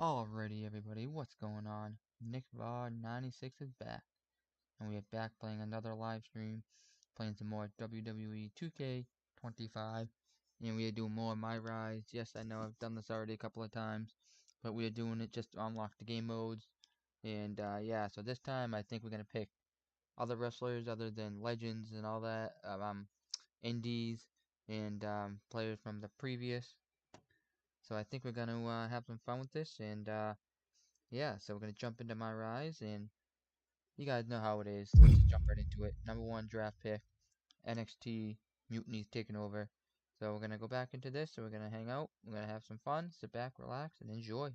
Alrighty, everybody, what's going on? NickVod96 is back, and we are back playing another live stream, playing some more WWE 2K25, and we are doing more MyRise. Yes, I know I've done this already a couple of times, but we are doing it just to unlock the game modes, and yeah, so this time I think we're gonna pick other wrestlers other than legends and all that, indies, and players from the previous. So I think we're gonna have some fun with this, and yeah, so we're gonna jump into MyRise, and you guys know how it is. Let's just jump right into it. Number one draft pick, NXT Mutiny's taking over. So we're gonna go back into this, so we're gonna hang out, we're gonna have some fun, sit back, relax, and enjoy.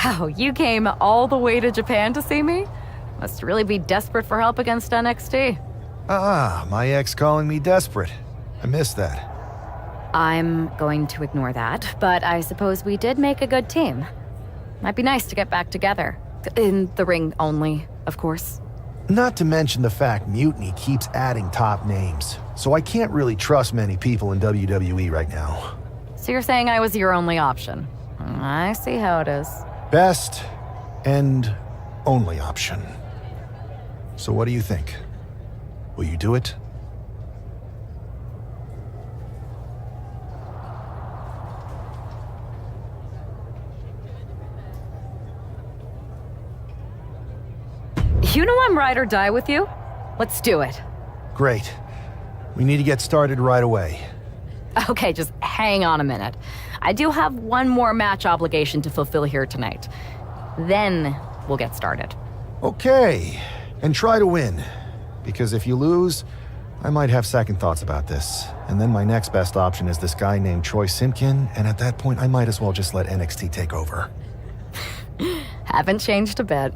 Wow, you came all the way to Japan to see me? Must really be desperate for help against NXT. My ex calling me desperate. I missed that. I'm going to ignore that, but I suppose we did make a good team. Might be nice to get back together. In the ring only, of course. Not to mention the fact Mutiny keeps adding top names, so I can't really trust many people in WWE right now. So you're saying I was your only option? I see how it is. Best and only option. So what do you think? Will you do it? You know I'm ride or die with you. Let's do it. Great. We need to get started right away. Okay, just hang on a minute. I do have one more match obligation to fulfill here tonight. Then we'll get started. Okay, and try to win. Because if you lose, I might have second thoughts about this. And then my next best option is this guy named Troy Simpkin, and at that point I might as well just let NXT take over. Haven't changed a bit.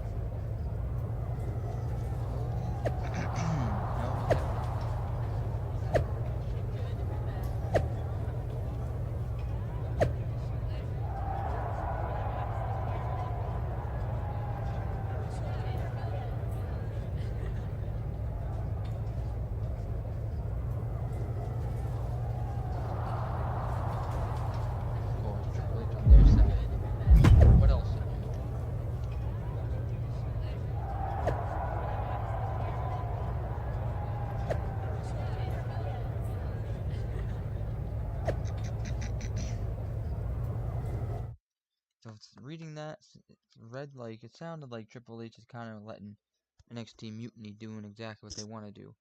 What else? So it's reading that, it's read like, it sounded like Triple H is kind of letting NXT Mutiny doing exactly what they want to do.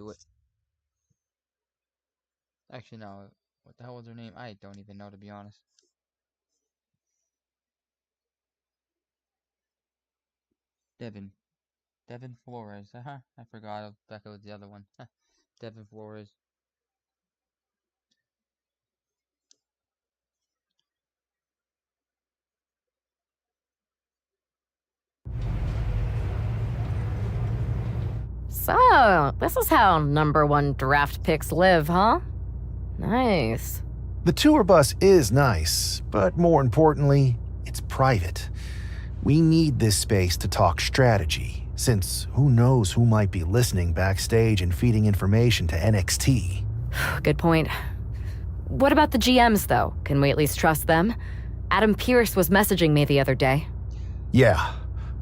do it. Actually, no. What the hell was her name? I don't even know, to be honest. Devin Flores. I forgot Becca was the other one. Devin Flores. So, this is how #1 draft picks live, huh? Nice. The tour bus is nice, but more importantly, it's private. We need this space to talk strategy, since who knows who might be listening backstage and feeding information to NXT. Good point. What about the GMs, though? Can we at least trust them? Adam Pearce was messaging me the other day. Yeah,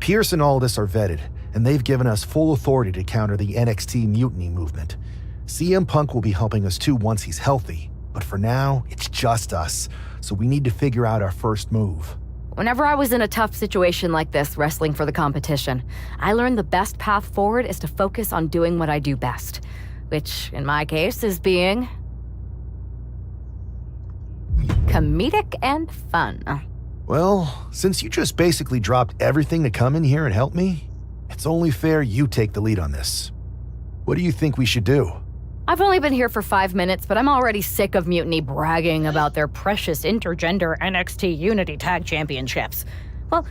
Pierce and Aldis are vetted, and they've given us full authority to counter the NXT mutiny movement. CM Punk will be helping us too once he's healthy, but for now, it's just us, so we need to figure out our first move. Whenever I was in a tough situation like this, wrestling for the competition, I learned the best path forward is to focus on doing what I do best, which, in my case, is being comedic and fun. Well, since you just basically dropped everything to come in here and help me, it's only fair you take the lead on this. What do you think we should do? I've only been here for 5 minutes, but I'm already sick of Mutiny bragging about their precious intergender NXT Unity Tag Championships. Well,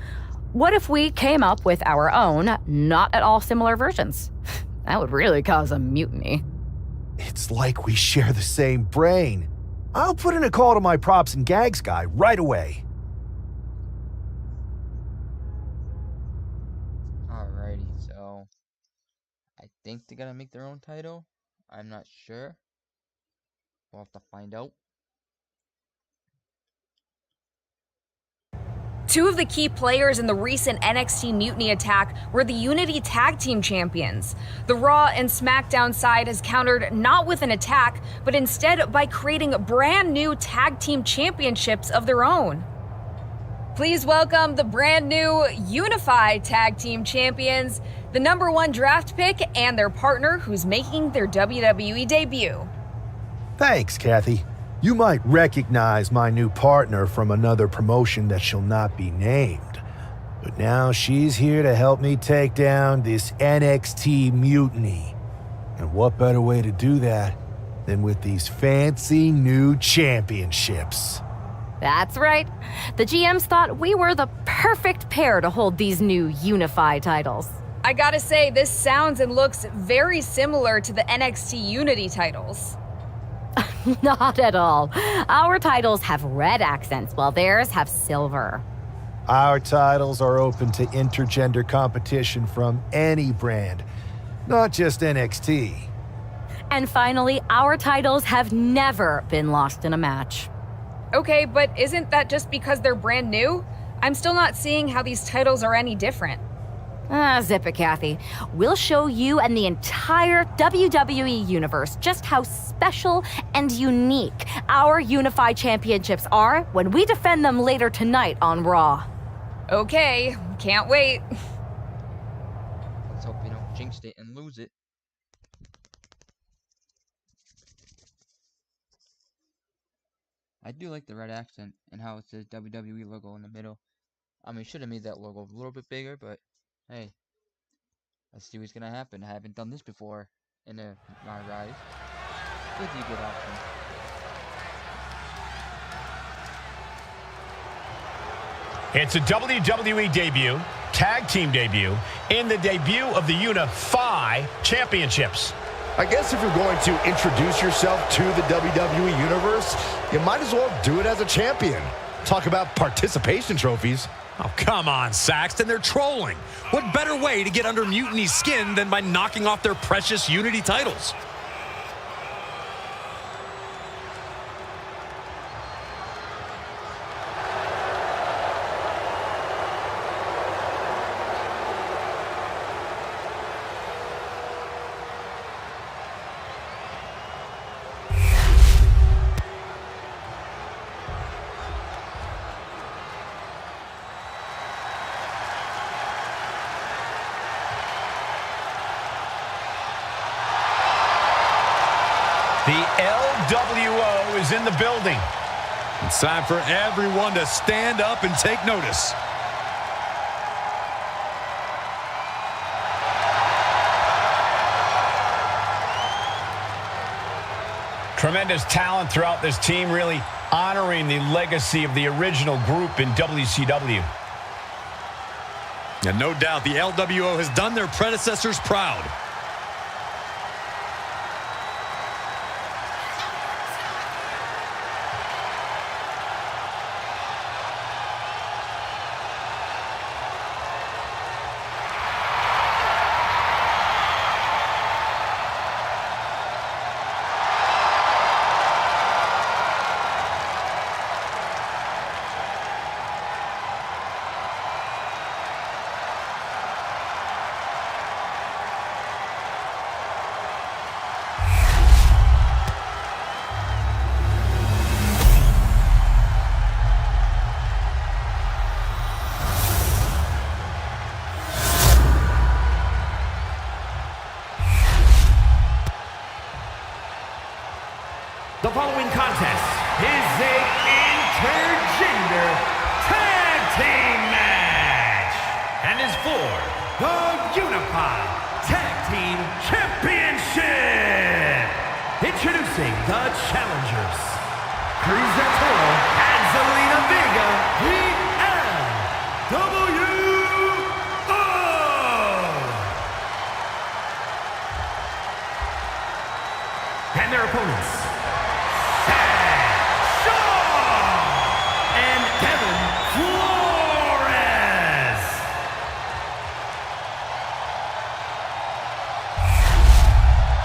what if we came up with our own, not at all similar versions? That would really cause a mutiny. It's like we share the same brain. I'll put in a call to my props and gags guy right away. Alrighty, so I think they're gonna make their own title. I'm not sure. We'll have to find out. Two of the key players in the recent NXT Mutiny attack were the Unity Tag Team Champions. The Raw and SmackDown side has countered not with an attack, but instead by creating brand new Tag Team Championships of their own. Please welcome the brand new Unified Tag Team Champions, the #1 draft pick, and their partner who's making their WWE debut. Thanks, Kathy. You might recognize my new partner from another promotion that shall not be named. But now she's here to help me take down this NXT mutiny. And what better way to do that than with these fancy new championships? That's right. The GMs thought we were the perfect pair to hold these new Unified titles. I gotta say, this sounds and looks very similar to the NXT Unity titles. Not at all. Our titles have red accents, while theirs have silver. Our titles are open to intergender competition from any brand, not just NXT. And finally, our titles have never been lost in a match. Okay, but isn't that just because they're brand new? I'm still not seeing how these titles are any different. Zip it, Kathy. We'll show you and the entire WWE universe just how special and unique our Unified Championships are when we defend them later tonight on Raw. Okay, can't wait. Let's hope we don't jinx it and lose it. I do like the red accent and how it says WWE logo in the middle. I mean, should have made that logo a little bit bigger, but hey, let's see what's gonna happen. I haven't done this before in a MyRise. Could be a good option. It's a WWE debut, tag team debut, in the debut of the Unify Championships. I guess if you're going to introduce yourself to the WWE Universe, you might as well do it as a champion. Talk about participation trophies. Oh, come on, Saxton. They're trolling. What better way to get under Mutiny's skin than by knocking off their precious Unity titles? The LWO is in the building. It's time for everyone to stand up and take notice. Tremendous talent throughout this team, really honoring the legacy of the original group in WCW. And no doubt the LWO has done their predecessors proud. The following contest is a intergender tag team match and is for the Unified Tag Team Championship. Introducing the challengers, Cruz del Toro and Zelina Vega, the LWO. And their opponents,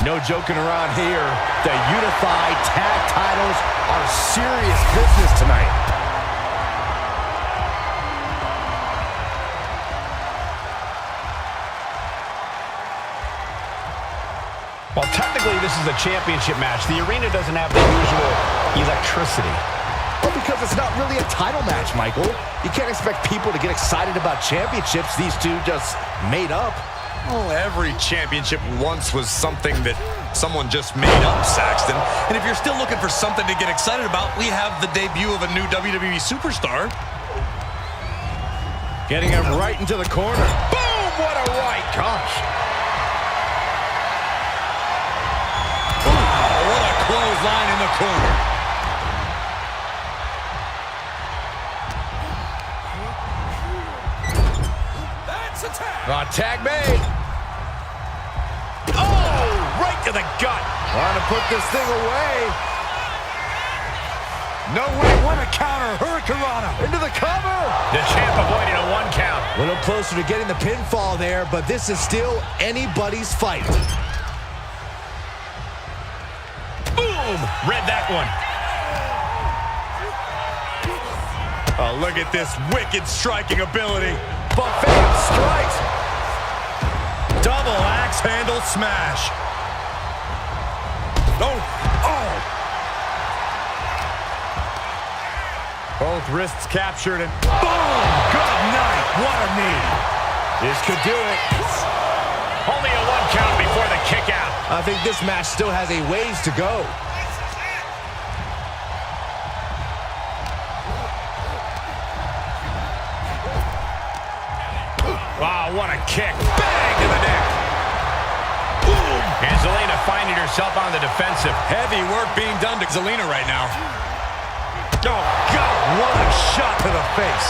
No joking around here. The Unified Tag titles are serious business tonight. Well, technically, this is a championship match. The arena doesn't have the usual electricity. Well, because it's not really a title match, Michael. You can't expect people to get excited about championships these two just made up. Well, every championship once was something that someone just made up, Saxton. And if you're still looking for something to get excited about, we have the debut of a new WWE superstar. Getting him right into the corner. Boom! What a right. Gosh. Wow, what a clothesline in the corner. Tag made. Oh, right to the gut. Trying to put this thing away. No way, what a counter. Hurricanrana Into the cover. The champ avoided a 1 count. A little closer to getting the pinfall there, but this is still anybody's fight. Boom! Read that one. Oh, look at this wicked striking ability. Buffet of strikes. Double axe handle smash. Oh, oh. Both wrists captured and boom! Good night. What a knee. This could do it. Only a 1 count before the kick out. I think this match still has a ways to go. Wow, what a kick. Bang to the neck. Boom! And Zelina finding herself on the defensive. Heavy work being done to Zelina right now. Oh, God, what a shot to the face.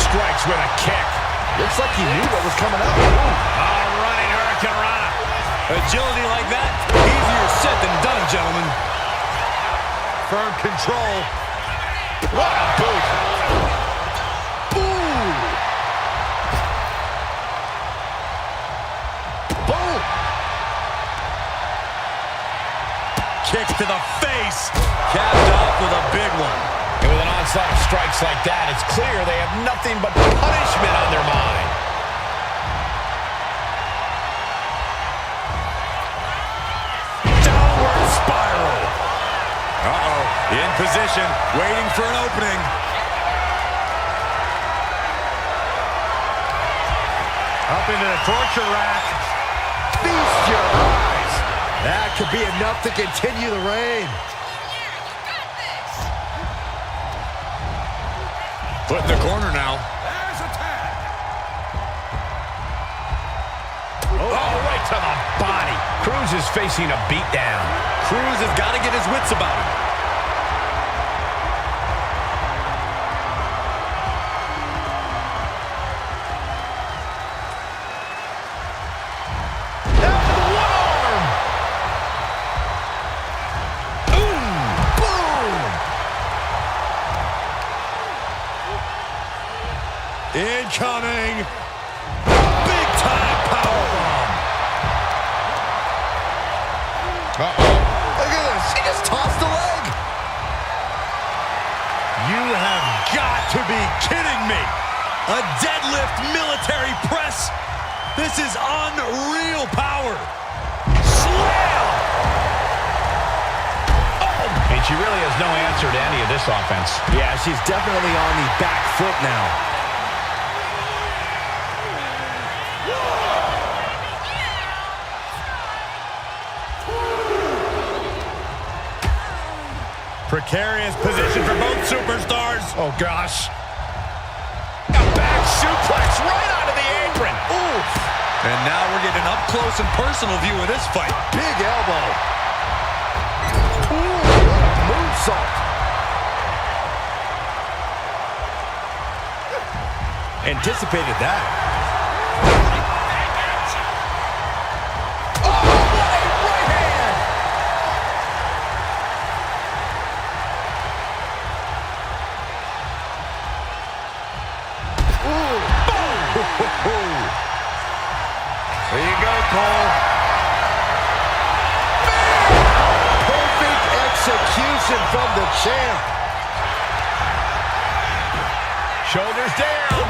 Strikes with a kick. Looks like he knew what was coming up. Running Hurricanrana. Agility like that, easier said than done, gentlemen. Firm control. What a boot. Kick to the face. Capped off with a big one. And with an onslaught of strikes like that, it's clear they have nothing but punishment on their mind. Downward spiral. Uh-oh. In position, waiting for an opening. Up into the torture rack. Feast your eyes. That could be enough to continue the reign. Put in the corner now. There's a tag. Oh, right to the body. Cruz is facing a beatdown. Cruz has got to get his wits about him. Incoming. Big time powerbomb. Uh-oh. Look at this. He just tossed a leg. You have got to be kidding me. A deadlift military press. This is unreal power. Slam! Oh, and she really has no answer to any of this offense. Yeah, she's definitely on the back foot now. Precarious position for both superstars. Oh, gosh. A back suplex right onto the apron. Oof. And now we're getting an up-close and personal view of this fight. Big elbow. Ooh, what a moonsault. Anticipated that. There you go, Cole. Perfect execution from the champ. Shoulders down.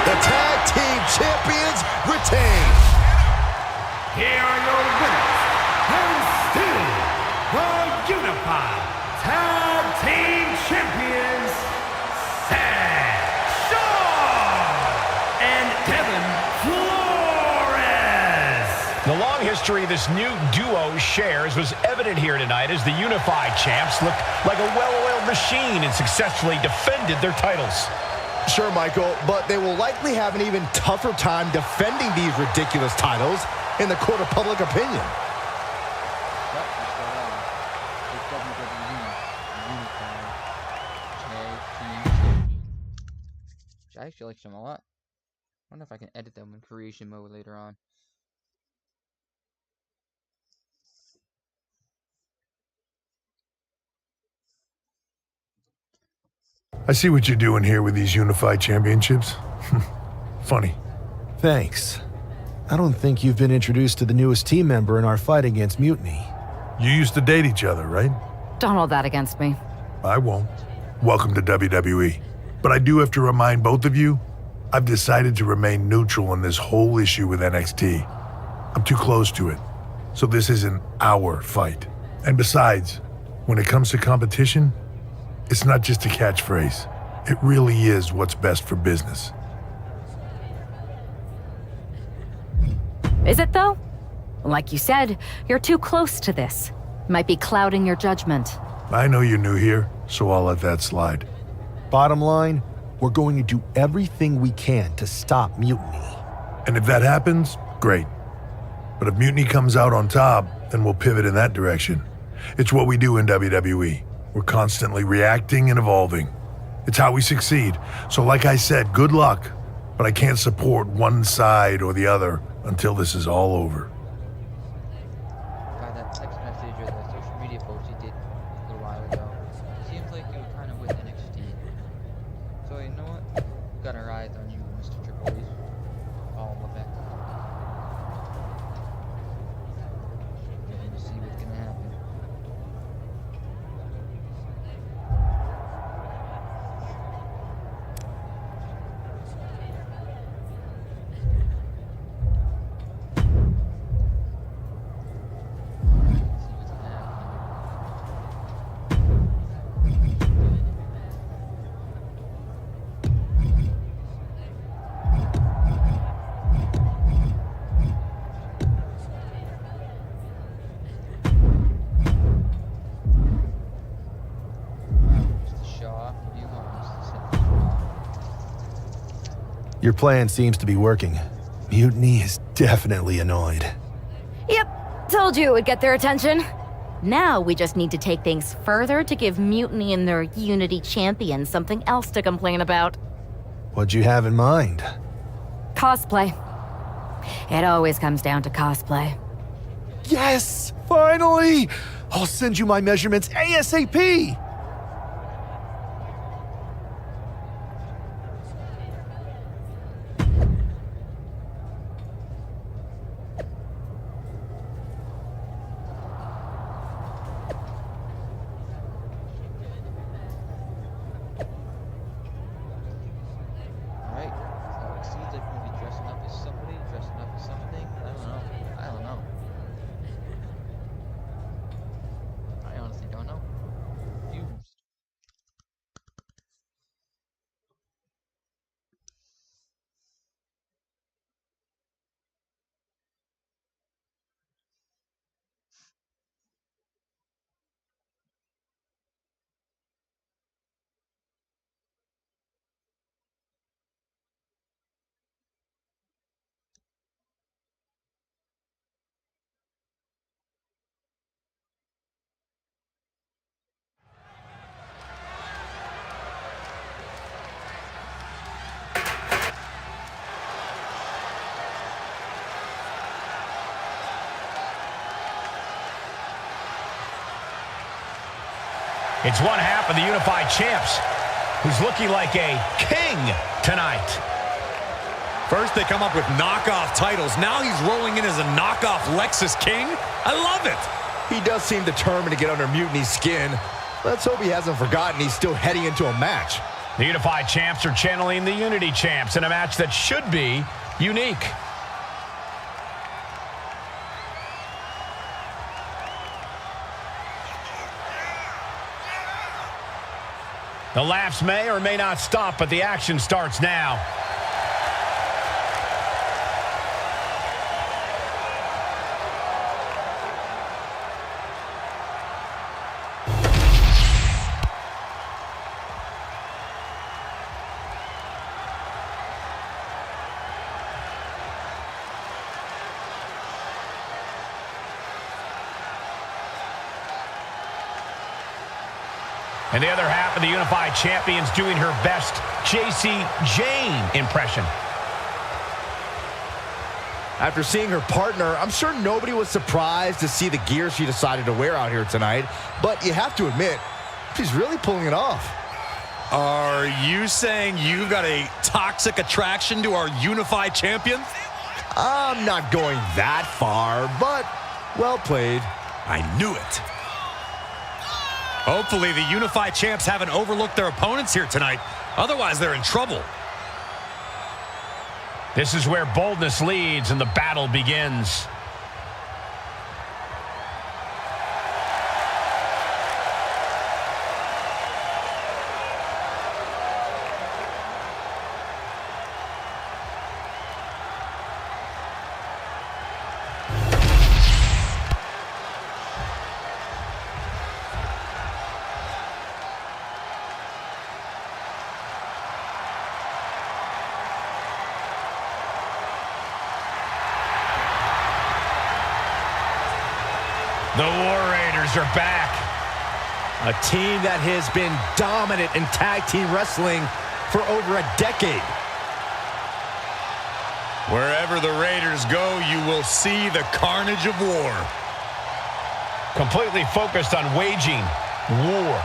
The tag team champions retain. Here are your winners, and still the Unified Tag Team Champions, The long history this new duo shares was evident here tonight as the Unified Champs looked like a well-oiled machine and successfully defended their titles. Sure, Michael, but they will likely have an even tougher time defending these ridiculous titles in the court of public opinion. I actually like them a lot. I wonder if I can edit them in creation mode later on. I see what you're doing here with these unified championships. Funny. Thanks. I don't think you've been introduced to the newest team member in our fight against Mutiny. You used to date each other, right? Don't hold that against me. I won't. Welcome to WWE. But I do have to remind both of you, I've decided to remain neutral in this whole issue with NXT. I'm too close to it. So this isn't our fight. And besides, when it comes to competition, it's not just a catchphrase. It really is what's best for business. Is it, though? Like you said, you're too close to this. Might be clouding your judgment. I know you're new here, so I'll let that slide. Bottom line, we're going to do everything we can to stop Mutiny. And if that happens, great. But if Mutiny comes out on top, then we'll pivot in that direction. It's what we do in WWE. We're constantly reacting and evolving. It's how we succeed. So like I said, good luck. But I can't support one side or the other until this is all over. By that text message or the social media post you did a little while ago, it seems like you were kind of with NXT. So you know what? We've got our eyes on you, Mr. Triple H. All in effect. Waiting to see what's gonna happen. Your plan seems to be working. Mutiny is definitely annoyed. Yep, told you it would get their attention. Now we just need to take things further to give Mutiny and their Unity champion something else to complain about. What'd you have in mind? Cosplay. It always comes down to cosplay. Yes! Finally! I'll send you my measurements ASAP! Alright, so it seems like we're gonna be dressing up as somebody, dressing up as something. I don't know. I honestly don't know. Confused. It's one half of the Unified Champs, who's looking like a king tonight. First, they come up with knockoff titles. Now he's rolling in as a knockoff Lexus King. I love it. He does seem determined to get under Mutiny's skin. Let's hope he hasn't forgotten he's still heading into a match. The Unified Champs are channeling the Unity Champs in a match that should be unique. The laughs may or may not stop, but the action starts now. And the other half of the Unified Champions doing her best JC Jane impression. After seeing her partner, I'm sure nobody was surprised to see the gear she decided to wear out here tonight. But you have to admit, she's really pulling it off. Are you saying you've got a toxic attraction to our Unified Champion? I'm not going that far, but well played. I knew it. Hopefully the Unified Champs haven't overlooked their opponents here tonight. Otherwise, they're in trouble. This is where boldness leads and the battle begins. The War Raiders are back. A team that has been dominant in tag team wrestling for over a decade. Wherever the Raiders go, you will see the carnage of war. Completely focused on waging war.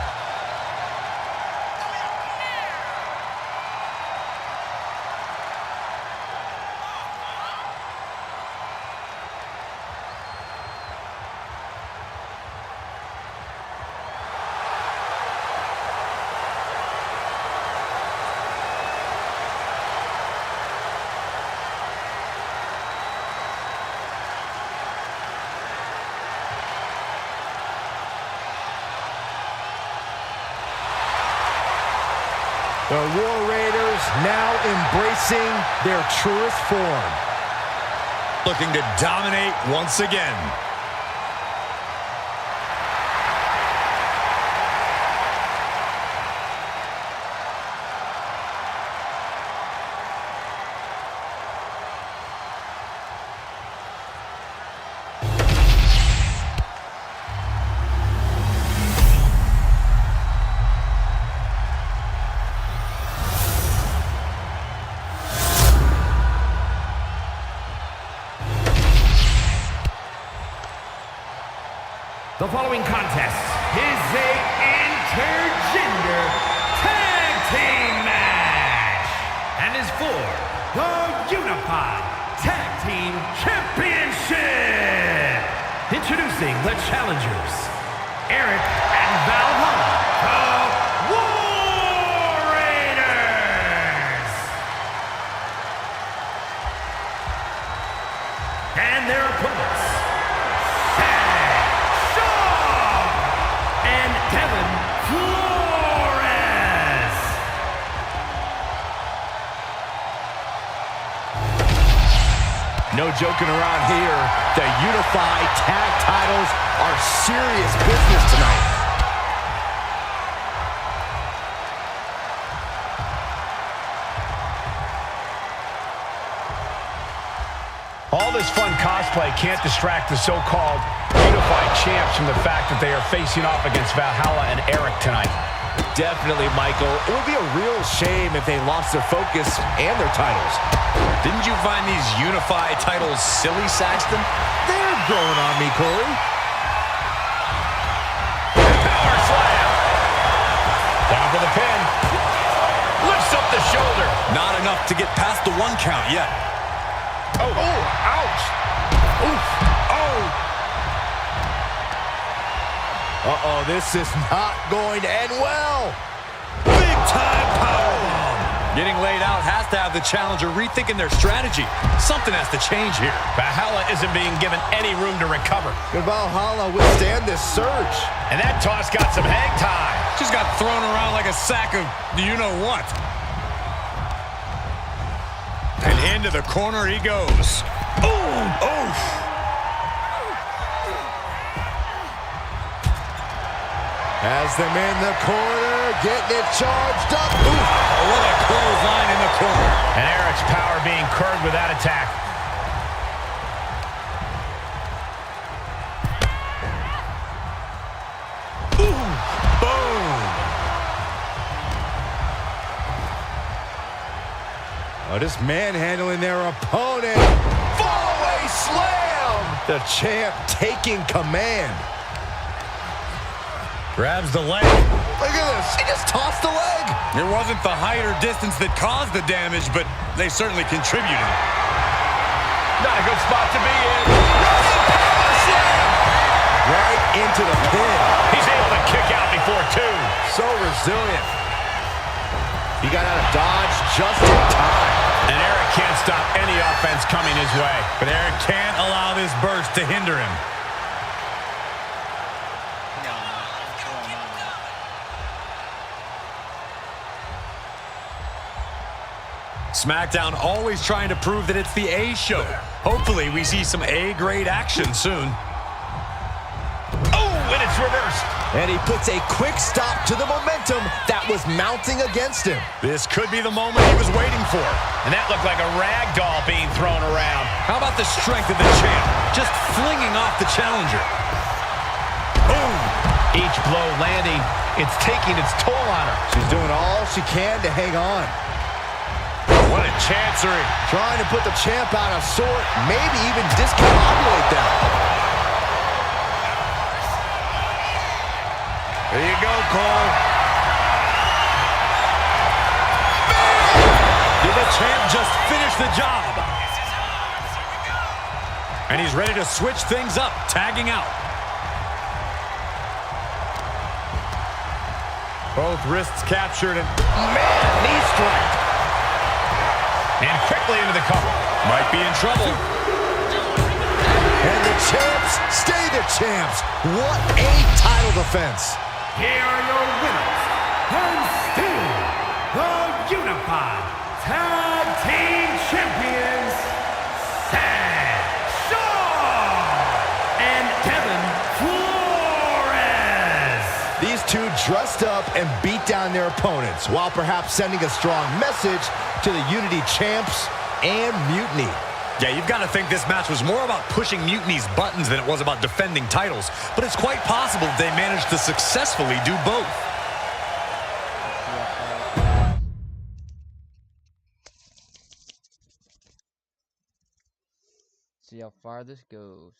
The War Raiders now embracing their truest form. Looking to dominate once again. The following contest is a intergender tag team match and is for the Unified Tag Team Championship. Introducing the challengers, Eric and Valhalla, the War Raiders. And their opponents, no joking around here. The Unified Tag Titles are serious business tonight. All this fun cosplay can't distract the so-called Unified Champs from the fact that they are facing off against Valhalla and Eric tonight. Definitely, Michael. It would be a real shame if they lost their focus and their titles. Didn't you find these Unified titles silly, Saxton? They're growing on me, Corey. Power slam. Down for the pin. Lifts up the shoulder. Not enough to get past the 1 count yet. Oh, ouch. Oof. Oh. Uh-oh, this is not going to end well. Big time powerbomb. Getting laid out has to have the challenger rethinking their strategy. Something has to change here. Valhalla isn't being given any room to recover. Could Valhalla withstand this surge? And that toss got some hang time. Just got thrown around like a sack of you-know-what. And into the corner he goes. Boom! Oof! Has them in the corner, getting it charged up. Oof! What a clothesline in the corner. And Eric's power being curbed with that attack. Boom! Boom! Oh, just manhandling their opponent. Fallaway slam! The champ taking command. Grabs the leg. Look at this. He just tossed the leg. It wasn't the height or distance that caused the damage, but they certainly contributed. Not a good spot to be in. Right into the pin. He's able to kick out before 2. So resilient. He got out of dodge just in time. And Eric can't stop any offense coming his way. But Eric can't allow this burst to hinder him. SmackDown always trying to prove that it's the A show. Hopefully we see some A-grade action soon. Oh, and it's reversed. And he puts a quick stop to the momentum that was mounting against him. This could be the moment he was waiting for. And that looked like a rag doll being thrown around. How about the strength of the champ? Just flinging off the challenger. Boom! Each blow landing, it's taking its toll on her. She's doing all she can to hang on. What a chancery. Trying to put the champ out of sort, maybe even discombobulate them. There you go, Cole. Did the champ just finish the job? And he's ready to switch things up, tagging out. Both wrists captured and Man, knee strike. And quickly into the cover. Might be in trouble. And the champs stay the champs. What a title defense. Here are your winners, and still the Unified Tag Team Champions, Sam Shaw and Kevin Flores. These two dressed up and beat down their opponents, while perhaps sending a strong message to the Unity Champs and Mutiny. Yeah, you've got to think this match was more about pushing Mutiny's buttons than it was about defending titles. But it's quite possible they managed to successfully do both. See how far this goes.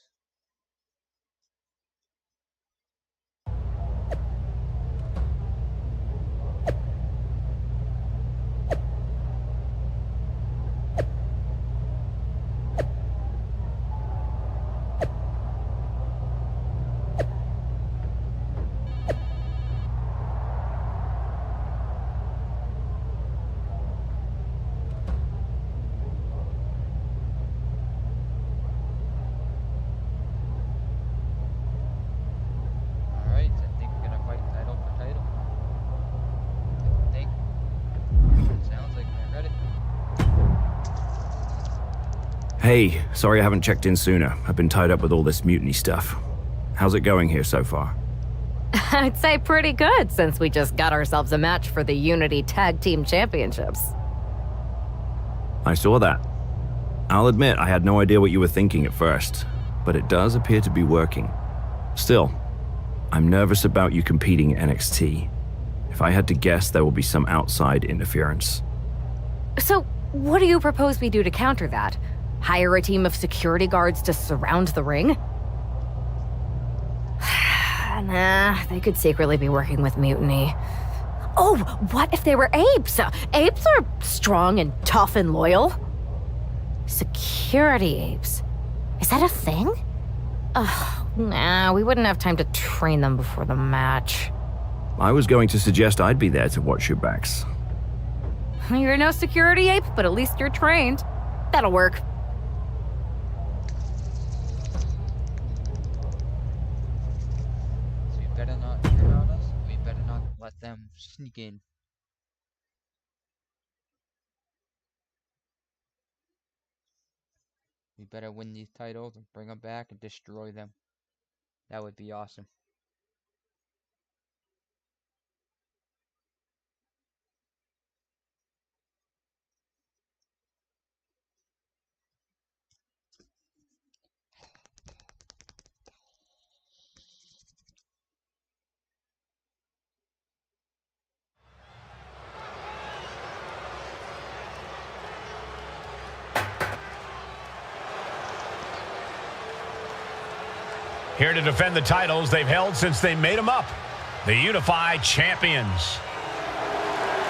Hey, sorry I haven't checked in sooner. I've been tied up with all this mutiny stuff. How's it going here so far? I'd say pretty good since we just got ourselves a match for the Unity Tag Team Championships. I saw that. I'll admit I had no idea what you were thinking at first, but it does appear to be working. Still, I'm nervous about you competing in NXT. If I had to guess, there will be some outside interference. So, what do you propose we do to counter that? Hire a team of security guards to surround the ring? Nah, they could secretly be working with Mutiny. Oh, what if they were apes? Apes are strong and tough and loyal. Security apes? Is that a thing? Nah, we wouldn't have time to train them before the match. I was going to suggest I'd be there to watch your backs. You're no security ape, but at least you're trained. That'll work. So we better not turn on us. We better not let them sneak in. We better win these titles and bring them back and destroy them. That would be awesome. Here to defend the titles they've held since they made them up, the Unified Champions.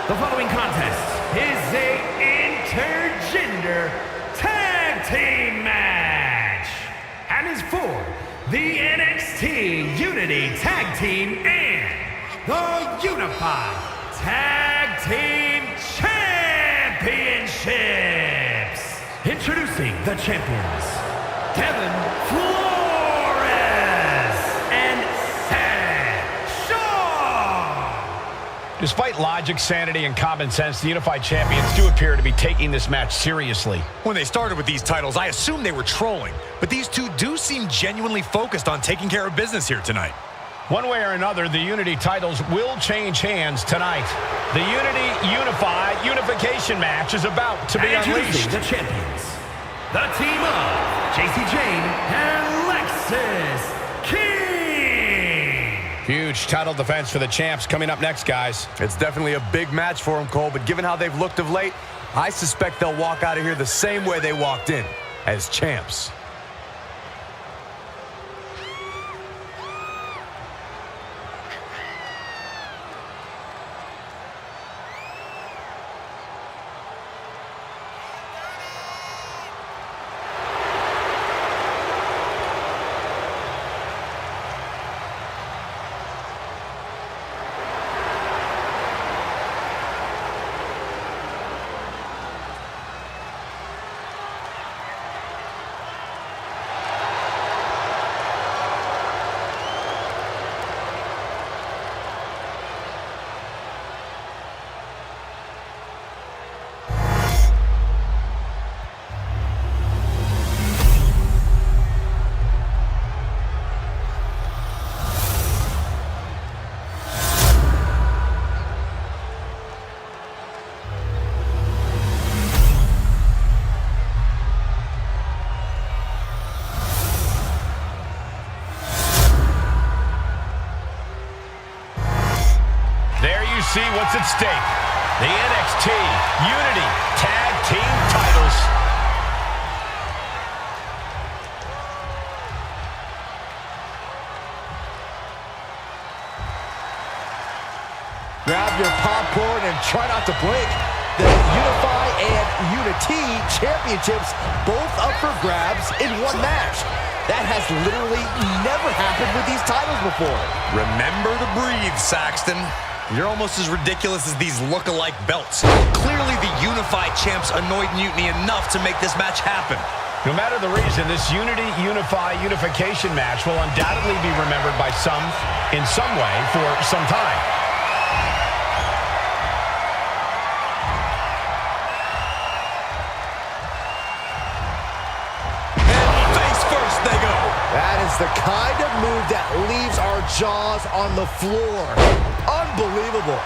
The following contest is a intergender tag team match and is for the NXT Unity Tag Team and the Unified Tag Team Championships. Introducing the champions, Kevin Flores and Shaw. Despite logic, sanity, and common sense, the Unified Champions do appear to be taking this match seriously. When they started with these titles, I assumed they were trolling, but these two do seem genuinely focused on taking care of business here tonight. One way or another, the Unity titles will change hands tonight. The Unity Unified Unification match is about to be unleashed. The champions, the team of JC Jane and Lexis King. Huge title defense for the champs coming up next, guys. It's definitely a big match for them, Cole, but given how they've looked of late, I suspect they'll walk out of here the same way they walked in, as champs. See what's at stake. The NXT Unity Tag Team titles. Grab your popcorn and try not to blink. The Unify and Unity championships both up for grabs in one match. That has literally never happened with these titles before. Remember to breathe, Saxton. You're almost as ridiculous as these look-alike belts. Clearly, the Unified Champs annoyed Mutiny enough to make this match happen. No matter the reason, this Unity Unify Unification match will undoubtedly be remembered by some in some way for some time. the kind of move that leaves our jaws on the floor. Unbelievable.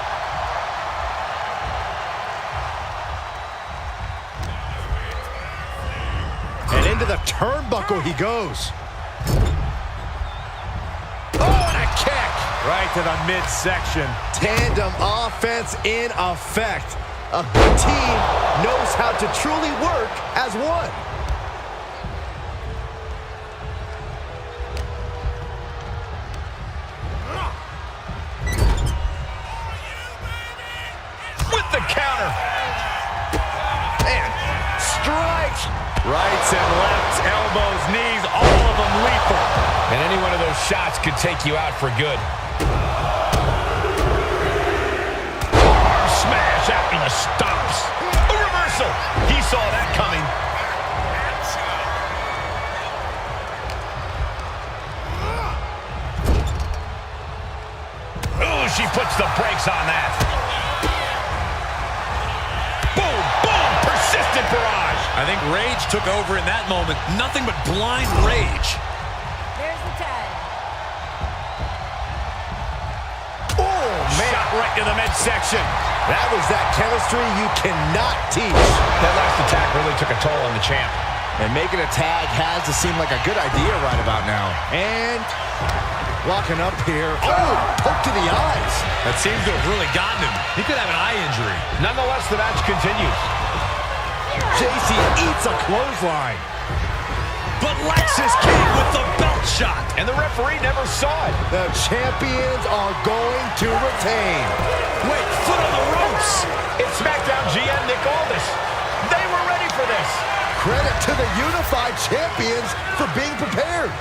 And into the turnbuckle he goes. Oh, and a kick. Right to the midsection. Tandem offense in effect. A good team knows how to truly work as one. With the counter. And strikes. Rights and lefts, elbows, knees, all of them lethal. And any one of those shots could take you out for good. Arm smash after the stomps. A reversal. He saw that coming. Ooh, she puts the brakes on that. Boom, boom, persistent barrage. I think rage took over in that moment. Nothing but blind rage. There's the tag. Oh, man. Shot right to the midsection. That was that chemistry you cannot teach. That last attack really took a toll on the champ. And making a tag has to seem like a good idea right about now. And locking up here. Oh, poke to the eyes. That seems to have really gotten him. He could have an eye injury. Nonetheless, the match continues. JC eats a clothesline. But Lex is king with the belt shot. And the referee never saw it. The champions are going to retain. Wait, foot on the ropes. It's SmackDown GM Nick Aldis. They were ready for this. Credit to the unified champions for being prepared.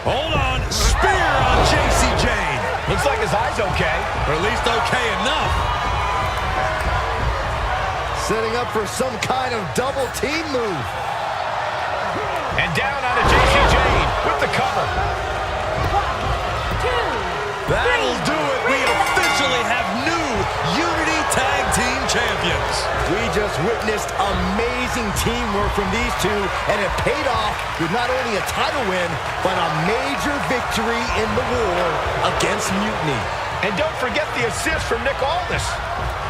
Hold on. Spear on JC Jane. Looks like his eye's okay. Or at least okay enough. Setting up for some kind of double team move. And down onto JC Jane with the cover. 1, 2, That'll do it. We officially have new Unity Tag Team Champions. We just witnessed amazing teamwork from these two, and it paid off with not only a title win, but a major victory in the war against Mutiny. And don't forget the assist from Nick Aldis.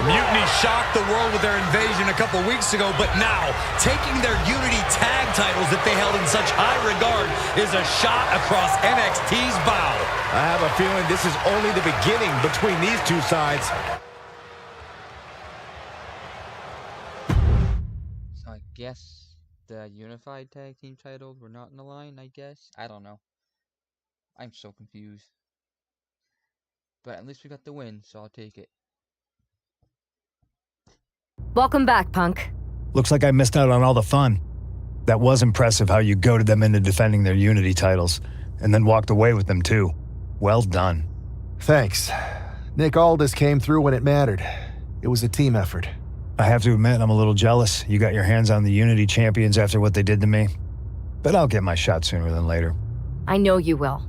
Mutiny shocked the world with their invasion a couple weeks ago, but now taking their Unity tag titles that they held in such high regard is a shot across NXT's bow. I have a feeling this is only the beginning between these two sides. So I guess the unified tag team titles were not in the line, I guess? I don't know. I'm so confused. But at least we got the win, so I'll take it. Welcome back, Punk. Looks like I missed out on all the fun. That was impressive how you goaded them into defending their Unity titles, and then walked away with them too. Well done. Thanks. Nick Aldis came through when it mattered. It was a team effort. I have to admit, I'm a little jealous. You got your hands on the Unity champions after what they did to me. But I'll get my shot sooner than later. I know you will.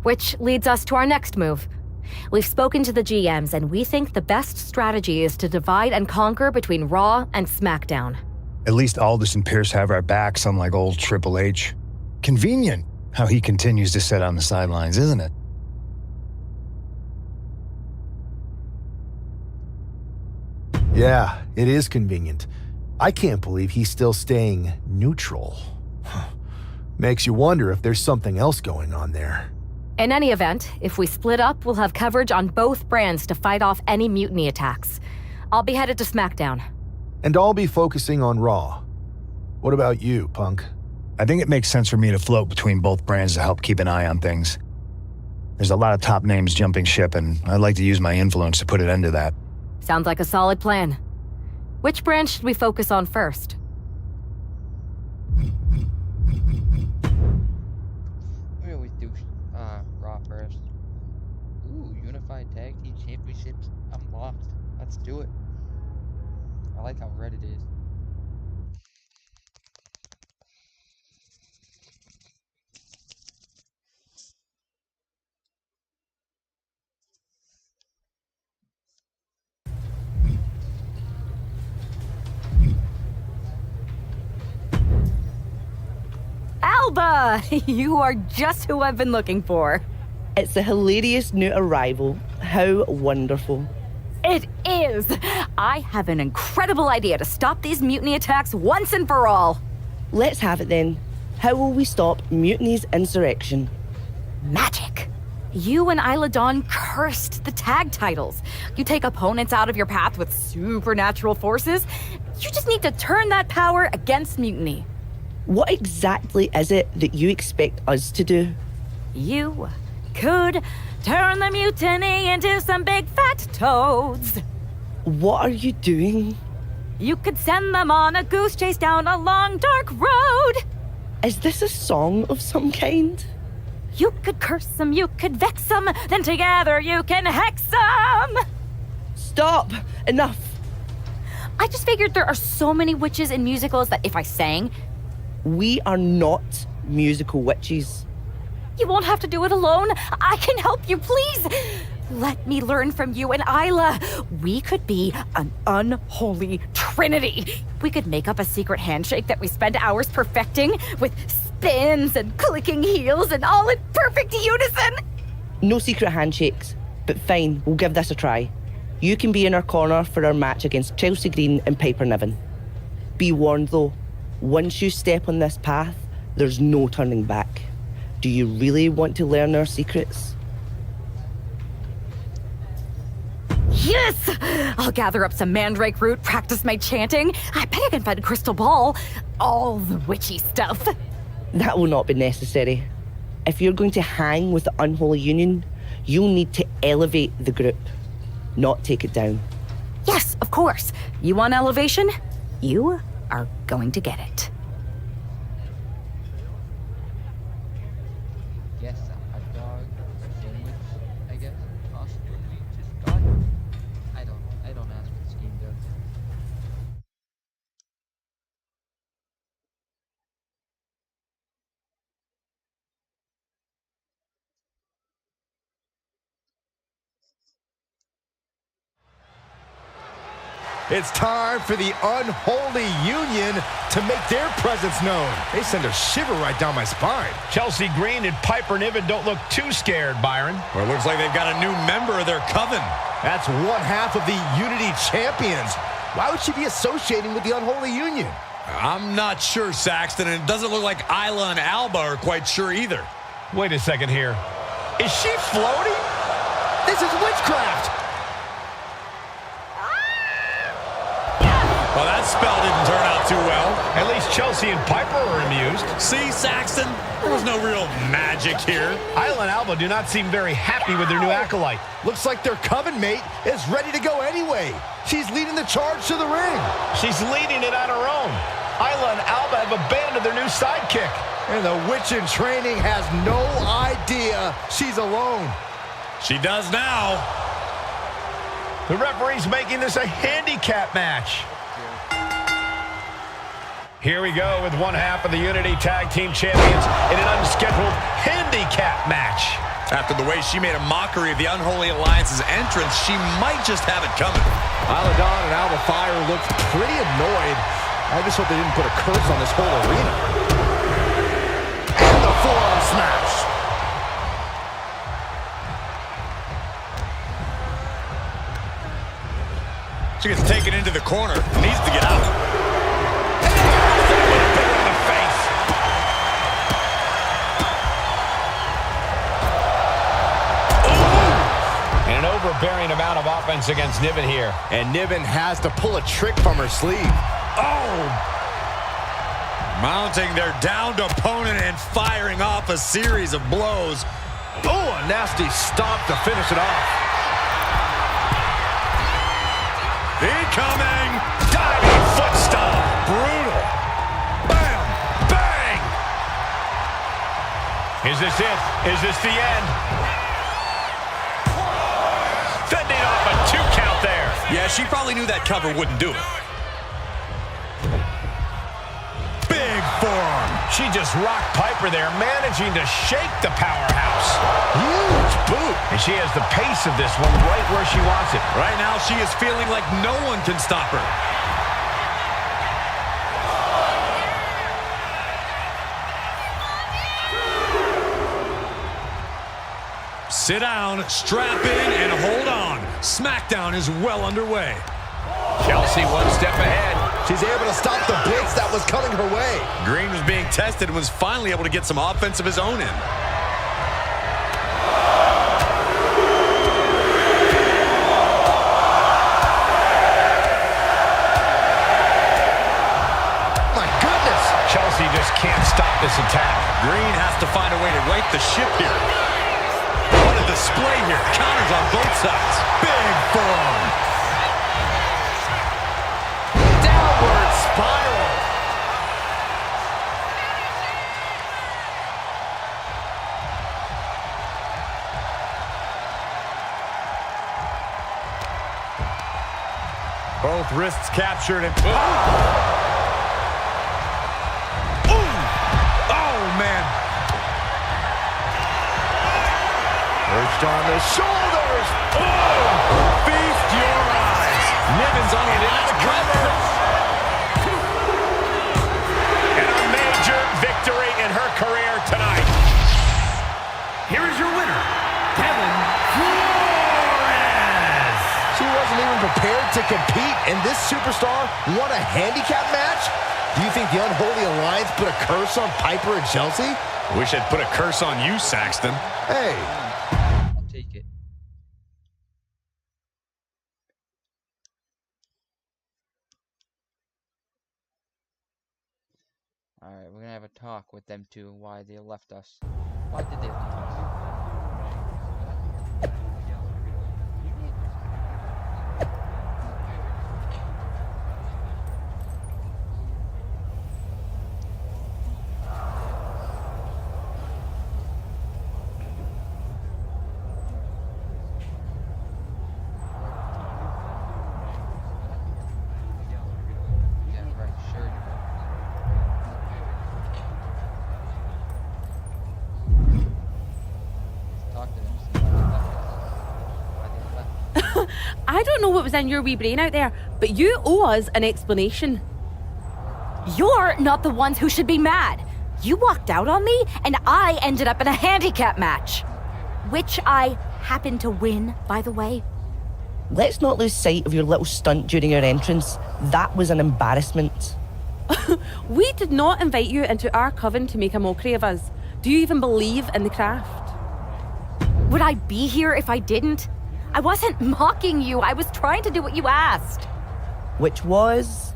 Which leads us to our next move. We've spoken to the GMs, and we think the best strategy is to divide and conquer between Raw and SmackDown. At least Aldis and Pierce have our backs, unlike old Triple H. Convenient how he continues to sit on the sidelines, isn't it? Yeah, it is convenient. I can't believe he's still staying neutral. Makes you wonder if there's something else going on there. In any event, if we split up, we'll have coverage on both brands to fight off any mutiny attacks. I'll be headed to SmackDown. And I'll be focusing on Raw. What about you, Punk? I think it makes sense for me to float between both brands to help keep an eye on things. There's a lot of top names jumping ship, and I'd like to use my influence to put an end to that. Sounds like a solid plan. Which brand should we focus on first? We always do Raw first. Ooh, Unified Tag Team Championships unlocked. Let's do it. I like how red it is. Alba! You are just who I've been looking for. It's a hilarious new arrival. How wonderful. It is! I have an incredible idea to stop these mutiny attacks once and for all. Let's have it then. How will we stop Mutiny's insurrection? Magic. You and Isla Dawn cursed the tag titles. You take opponents out of your path with supernatural forces. You just need to turn that power against Mutiny. What exactly is it that you expect us to do? You could turn the mutiny into some big fat toads. What are you doing? You could send them on a goose chase down a long, dark road. Is this a song of some kind? You could curse them, you could vex them, then together you can hex them. Stop! Enough! I just figured there are so many witches in musicals that if I sang... We are not musical witches. You won't have to do it alone. I can help you, please. Let me learn from you and Isla. We could be an unholy trinity. We could make up a secret handshake that we spend hours perfecting with spins and clicking heels and all in perfect unison. No secret handshakes, but fine, we'll give this a try. You can be in our corner for our match against Chelsea Green and Piper Niven. Be warned though, once you step on this path, there's no turning back. Do you really want to learn our secrets? Yes! I'll gather up some mandrake root, practice my chanting. I bet I can find a crystal ball. All the witchy stuff. That will not be necessary. If you're going to hang with the Unholy Union, you'll need to elevate the group, not take it down. Yes, of course. You want elevation? You are going to get it. Yes, a dog, a sandwich, I guess. Possibly just God. I don't ask what the scheme does. It's time for the Unholy Union to make their presence known. They send a shiver right down my spine. Chelsea Green and Piper Niven don't look too scared, Byron. Well, it looks like they've got a new member of their coven. That's one half of the Unity Champions. Why would she be associating with the Unholy Union? I'm not sure, Saxton, and it doesn't look like Isla and Alba are quite sure either. Wait a second here. Is she floating? This is witchcraft! Well, that spell didn't turn out too well. At least Chelsea and Piper are amused. See, Saxton? There was no real magic here. Isla and Alba do not seem very happy with their new acolyte. Looks like their coven mate is ready to go anyway. She's leading the charge to the ring. She's leading it on her own. Isla and Alba have abandoned their new sidekick. And the witch in training has no idea she's alone. She does now. The referee's making this a handicap match. Here we go with one half of the Unity Tag Team Champions in an unscheduled handicap match. After the way she made a mockery of the Unholy Alliance's entrance, she might just have it coming. Isla Dawn and Alba Fire looked pretty annoyed. I just hope they didn't put a curse on this whole arena. And the forearm smash. She gets taken into the corner. Needs to get out. Overbearing amount of offense against Niven here. And Niven has to pull a trick from her sleeve. Oh! Mounting their downed opponent and firing off a series of blows. Oh, a nasty stomp to finish it off. Incoming! Diving foot stomp. Brutal. Bam! Bang! Is this it? Is this the end? Fending off a 2 count there. Yeah, she probably knew that cover wouldn't do it. Big forearm. She just rocked Piper there, managing to shake the powerhouse. Huge boot. And she has the pace of this one right where she wants it. Right now, she is feeling like no one can stop her. Sit down, strap in, and hold on. SmackDown is well underway. Chelsea one step ahead. She's able to stop the blitz that was coming her way. Green was being tested and was finally able to get some offense of his own in. Chelsea just can't stop this attack. Green has to find a way to right the ship here. What a display here. Counters on both sides. Big forearm. Downward spiral. Both wrists captured and... Perched on the shoulders. Oh! Feast your eyes. Niven's on a last cover. And a major victory in her career tonight. Here is your winner, Kevin Flores. She wasn't even prepared to compete, and this superstar won a handicap match? Do you think the Unholy Alliance put a curse on Piper and Chelsea? Wish I'd put a curse on you, Saxton. Hey. I'll take it. Alright, we're gonna have a talk with them two, why they left us. Why did they leave us? I don't know what was in your wee brain out there, but you owe us an explanation. You're not the ones who should be mad. You walked out on me, and I ended up in a handicap match. Which I happened to win, by the way. Let's not lose sight of your little stunt during your entrance. That was an embarrassment. We did not invite you into our coven to make a mockery of us. Do you even believe in the craft? Would I be here if I didn't? I wasn't mocking you. I was trying to do what you asked. Which was?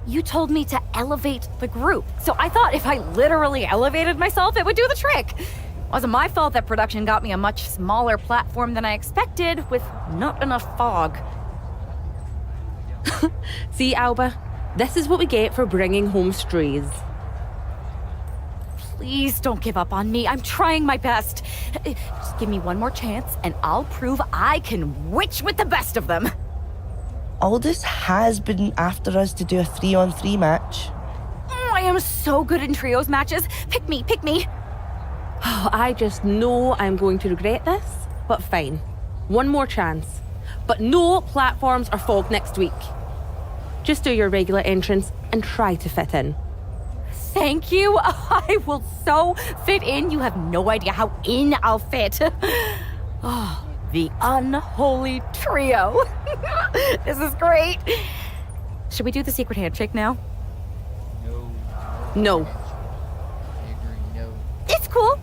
You told me to elevate the group. So I thought if I literally elevated myself, it would do the trick. It wasn't my fault that production got me a much smaller platform than I expected with not enough fog. See, Alba, this is what we get for bringing home strays. Please don't give up on me. I'm trying my best. Just give me one more chance, and I'll prove I can witch with the best of them. Aldous has been after us to do a 3-on-3 match. I am so good in trios matches. Pick me, pick me. Oh, I just know I'm going to regret this, but fine. One more chance. But no platforms or fog next week. Just do your regular entrance and try to fit in. Thank you. I will so fit in. You have no idea how in I'll fit. Oh, the unholy trio. This is great. Should we do the secret handshake now? No. It's cool.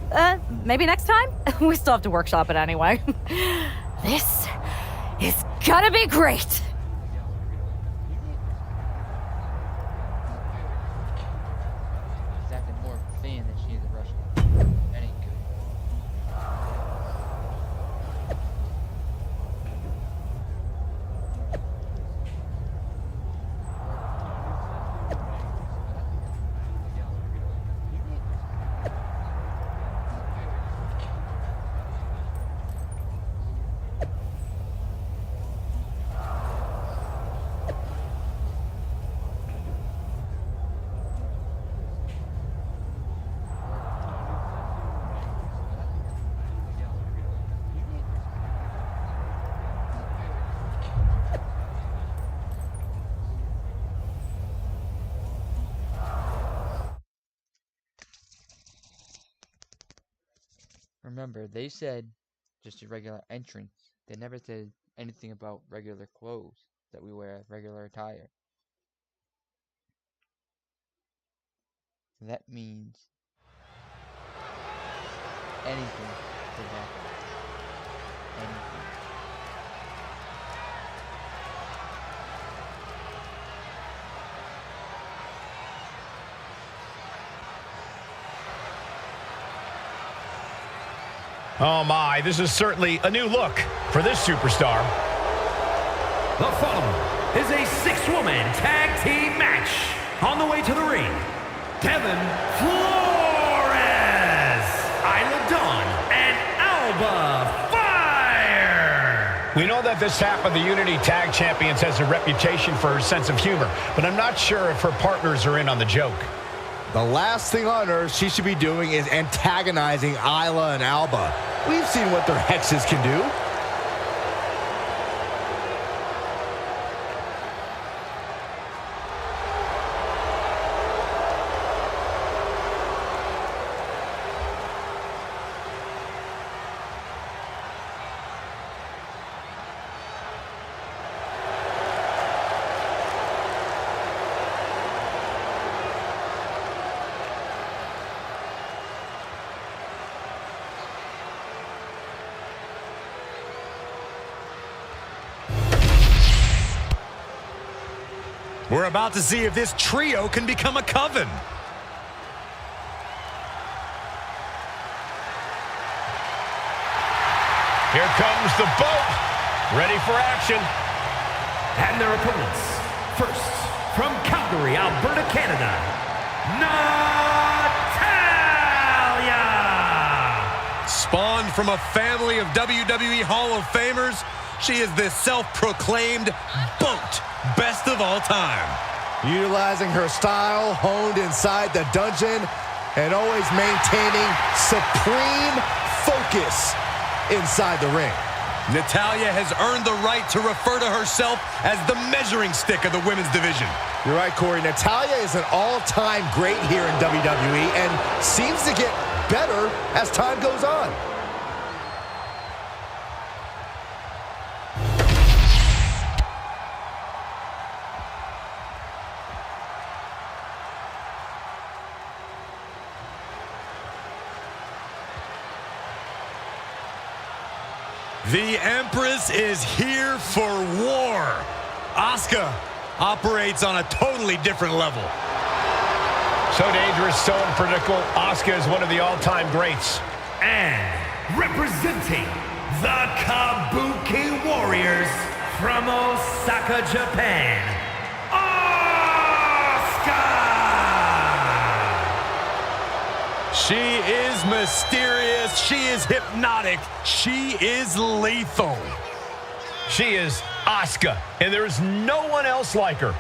Maybe next time? We still have to workshop it anyway. This is gonna be great. Remember, they said just a regular entrance. They never said anything about regular clothes that we wear, regular attire. That means anything could happen. Anything. Oh my, this is certainly a new look for this superstar. The following is a 6-woman tag team match. On the way to the ring, Kevin Flores, Isla Dawn, and Alba Fire. We know that this half of the Unity Tag Champions has a reputation for her sense of humor, but I'm not sure if her partners are in on the joke. The last thing on earth she should be doing is antagonizing Isla and Alba. We've seen what their hexes can do. We're about to see if this trio can become a coven. Here comes the boat, ready for action. And their opponents, first, from Calgary, Alberta, Canada, Natalya! Spawned from a family of WWE Hall of Famers, she is the self-proclaimed BOAT best of all time. Utilizing her style honed inside the dungeon and always maintaining supreme focus inside the ring. Natalya has earned the right to refer to herself as the measuring stick of the women's division. You're right, Corey. Natalya is an all-time great here in WWE and seems to get better as time goes on. The Empress is here for war. Asuka operates on a totally different level. So dangerous, so unpredictable. Asuka is one of the all-time greats. And representing the Kabuki Warriors from Osaka, Japan, She is mysterious. She is hypnotic. She is lethal. She is Asuka, and there is no one else like her.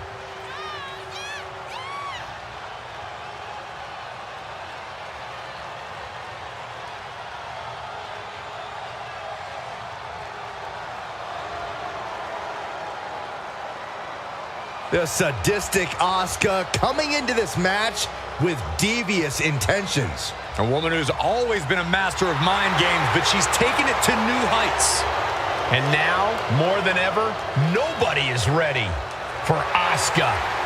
The sadistic Asuka coming into this match with devious intentions. A woman who's always been a master of mind games, but she's taken it to new heights. And now, more than ever, nobody is ready for Asuka.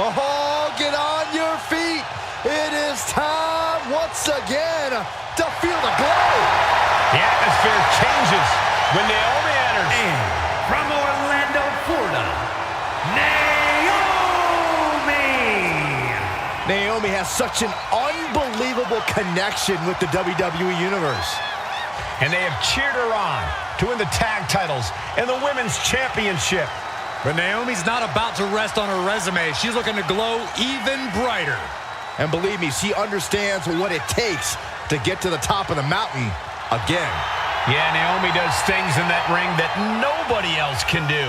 Oh, get on your feet. It is time once again to feel the glow. The atmosphere changes when Naomi enters. And from Orlando, Florida, Naomi! Naomi has such an unbelievable connection with the WWE Universe. And they have cheered her on to win the tag titles and the women's championship. But Naomi's not about to rest on her resume. She's looking to glow even brighter. And believe me, she understands what it takes to get to the top of the mountain again. Yeah, Naomi does things in that ring that nobody else can do.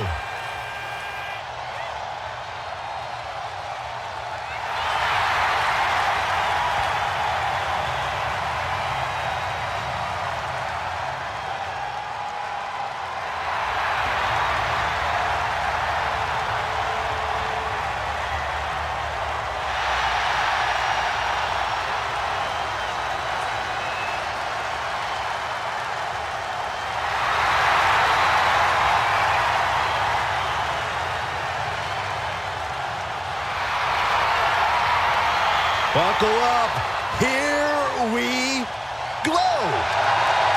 Buckle up. Here we go.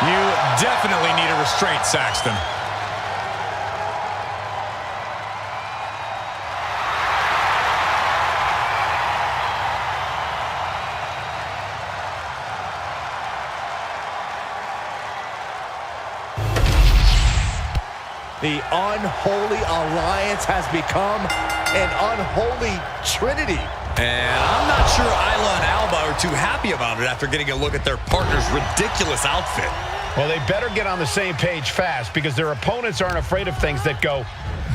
You definitely need a restraint, Saxton. The unholy alliance has become an unholy trinity. And I'm not sure Isla and Alba are too happy about it after getting a look at their partner's ridiculous outfit. Well, they better get on the same page fast because their opponents aren't afraid of things that go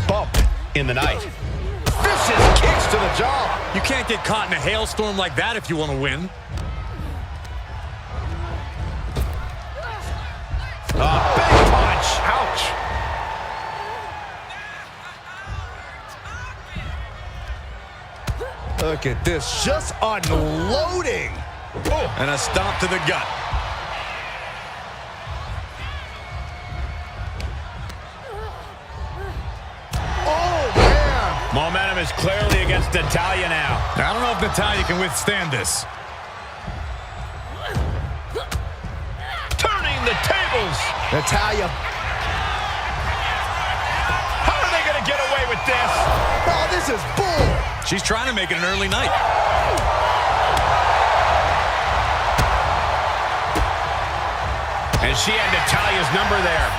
bump in the night. Vicious kicks to the jaw. You can't get caught in a hailstorm like that if you want to win. Big punch. Ouch. Look at this, just unloading. Oh. And a stomp to the gut. Oh, man. Momentum is clearly against Natalya now. I don't know if Natalya can withstand this. Turning the tables. Natalya. How are they going to get away with this? Oh, this is bull. She's trying to make it an early night. And she had Natalya's number there.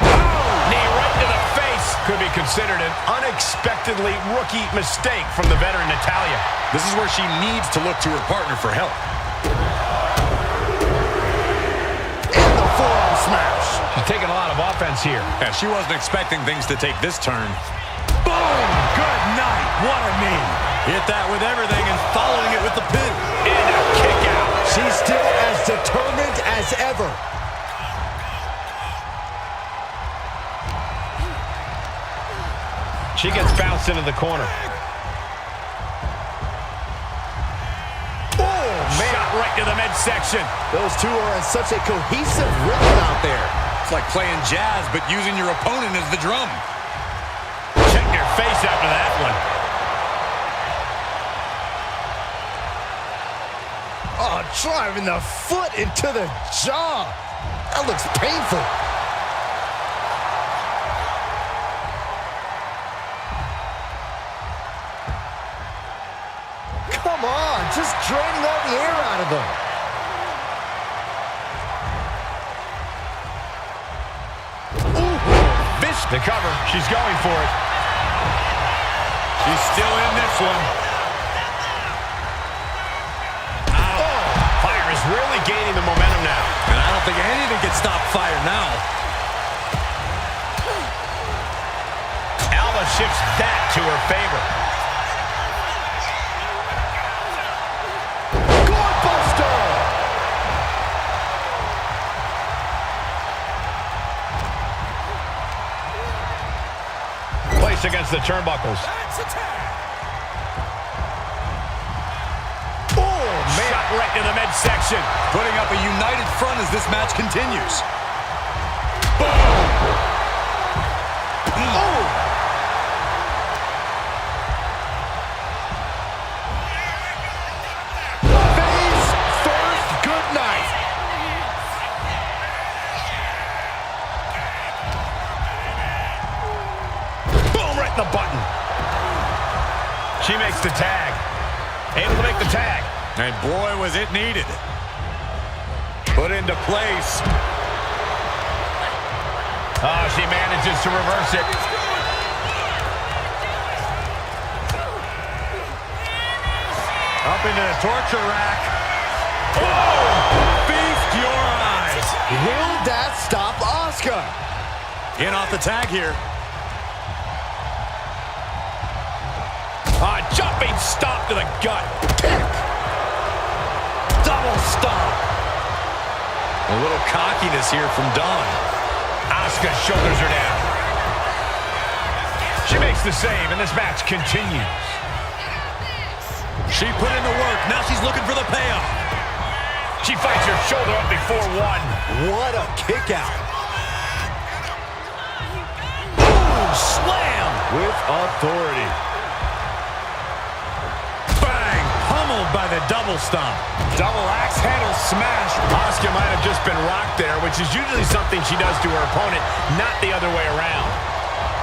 Oh, knee right to the face. Could be considered an unexpectedly rookie mistake from the veteran Natalya. This is where she needs to look to her partner for help. And the forearm smash. She's taking a lot of offense here. Yeah, she wasn't expecting things to take this turn. Boom! Good night. What a knee. Hit that with everything and following it with the pin. And a kick out. She's still as determined as ever. She gets bounced into the corner. Oh, man. Shot right to the midsection. Those two are in such a cohesive rhythm out there. It's like playing jazz, but using your opponent as the drum. Check your face after that one. Oh, driving the foot into the jaw. That looks painful. Come on, just draining all the air out of them. Ooh, fish the cover. She's going for it. She's still in this one. Fire is really gaining the momentum now. And I don't think anything can stop Fire now. Alba shifts that to her favor. Gourbuster! Placed against the turnbuckles. Shot right to the midsection. Putting up a united front as this match continues. Boom! Oh! Face first, good night. Boom, right in the button. She makes the tag. Able to make the tag. And boy, was it needed. Put into place. Oh, she manages to reverse it. Up into the torture rack. Oh! Feast your eyes. Will that stop Asuka? In off the tag here. Jumping stomp to the gut. Kick. Double stomp. A little cockiness here from Dawn. Asuka shoulders her down. She makes the save, and this match continues. She put in the work. Now she's looking for the payoff. She fights her shoulder up before one. What a kick out. Boom! Slam with authority. pummeled by the double stomp. Double axe handle smash. Asuka might have just been rocked there, which is usually something she does to her opponent, not the other way around.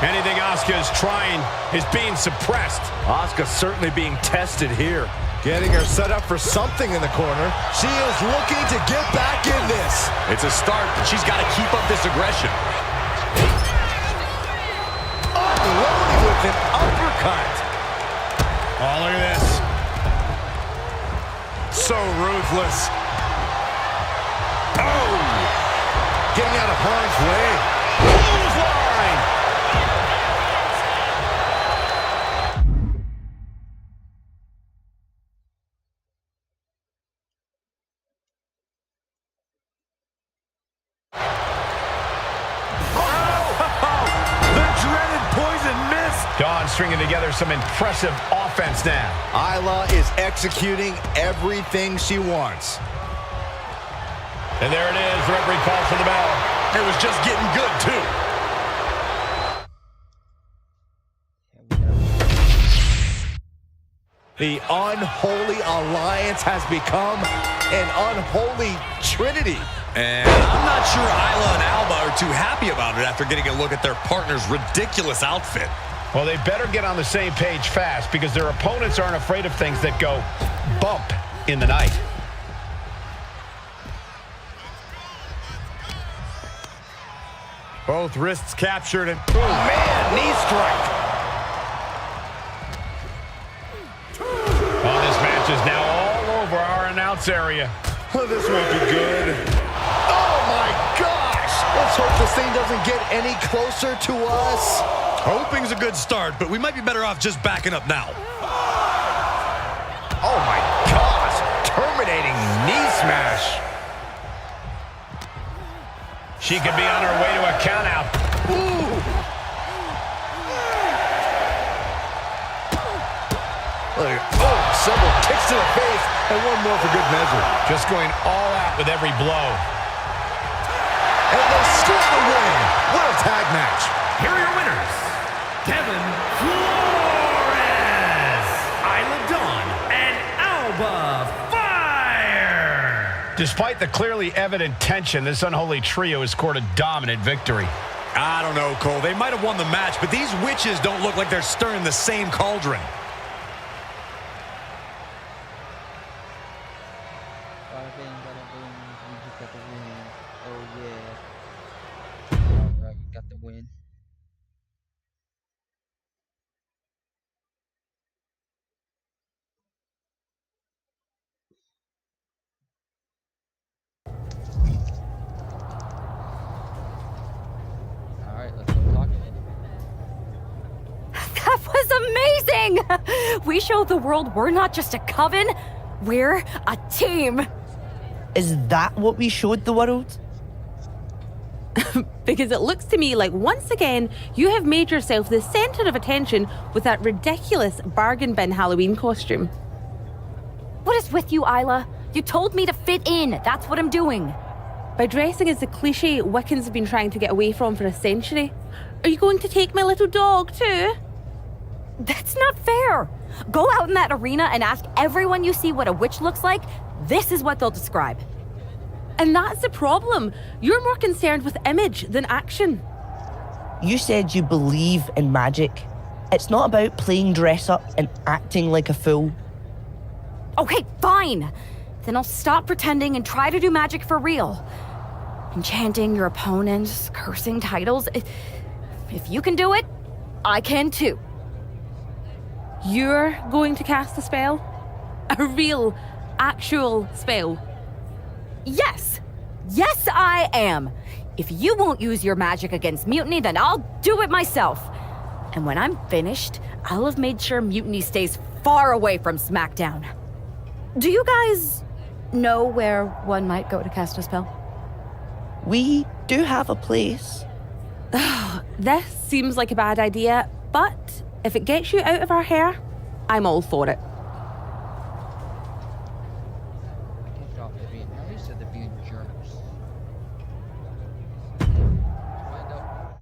Anything Asuka is trying is being suppressed. Asuka certainly being tested here. Getting her set up for something in the corner. She is looking to get back in this. It's a start, but she's got to keep up this aggression. Unloading with an uppercut. Oh, look at this. So ruthless. Oh! Getting out of harm's way. Clothesline! Dawn stringing together some impressive offense now. Isla is executing everything she wants. And there it is. The referee calls for the bell. It was just getting good, too. The unholy alliance has become an unholy trinity. And I'm not sure Isla and Alba are too happy about it after getting a look at their partner's ridiculous outfit. Well, they better get on the same page fast because their opponents aren't afraid of things that go bump in the night. Both wrists captured and, oh man, knee strike. Oh, this match is now all over our announce area. Oh, this won't be good. Oh my gosh! Let's hope this thing doesn't get any closer to us. Hoping's a good start, but we might be better off just backing up now. Oh my gosh! Terminating knee smash. She could be on her way to a countout. Ooh. Oh, several kicks to the face, and one more for good measure. Just going all out with every blow. And they score the win. What a tag match. Here are your winners. Kevin Flores, Isla Dawn, and Alba Fire. Despite the clearly evident tension, this unholy trio has scored a dominant victory. I don't know, Cole. They might have won the match, but these witches don't look like they're stirring the same cauldron. Oh yeah. Alright, we got the win. Alright, let's go talk to it. That was amazing! We showed the world we're not just a coven, we're a team. Is that what we showed the world? Because it looks to me like once again you have made yourself the center of attention with that ridiculous bargain bin Halloween costume. What is with you, Isla? You told me to fit in. That's what I'm doing. By dressing as the cliche Wiccans have been trying to get away from for a century. Are you going to take my little dog too? That's not fair. Go out in that arena and ask everyone you see what a witch looks like. This is what they'll describe. And that's the problem. You're more concerned with image than action. You said you believe in magic. It's not about playing dress up and acting like a fool. Okay, fine. Then I'll stop pretending and try to do magic for real. Enchanting your opponents, cursing titles. If you can do it, I can too. You're going to cast a spell? A real, actual spell? Yes! Yes, I am! If you won't use your magic against Mutiny, then I'll do it myself. And when I'm finished, I'll have made sure Mutiny stays far away from SmackDown. Do you guys know where one might go to cast a spell? We do have a place. This seems like a bad idea, but if it gets you out of our hair, I'm all for it. I can't drop it being nice or the being jerks. Find out.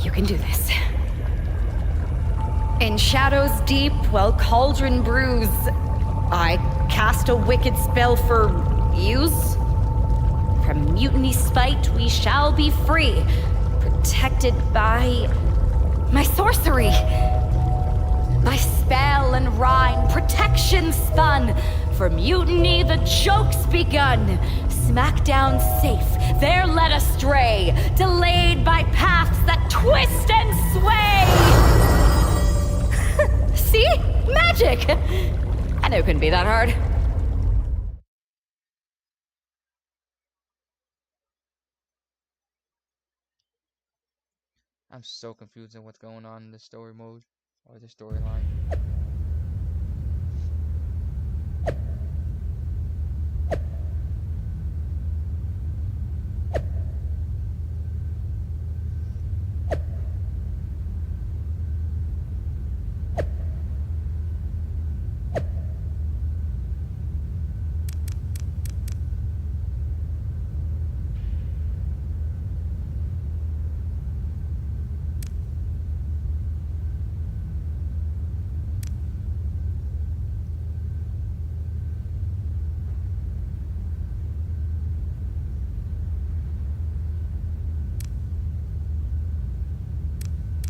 You can do this. In shadows deep, while cauldron brews, I cast a wicked spell for use. From mutiny spite, we shall be free, protected by my sorcery. By spell and rhyme, protection spun. For mutiny, the joke's begun. Smackdown safe, there led astray, delayed by paths that twist and sway. See? Magic! I knew it couldn't be that hard. I'm so confused on what's going on in the story mode or the storyline.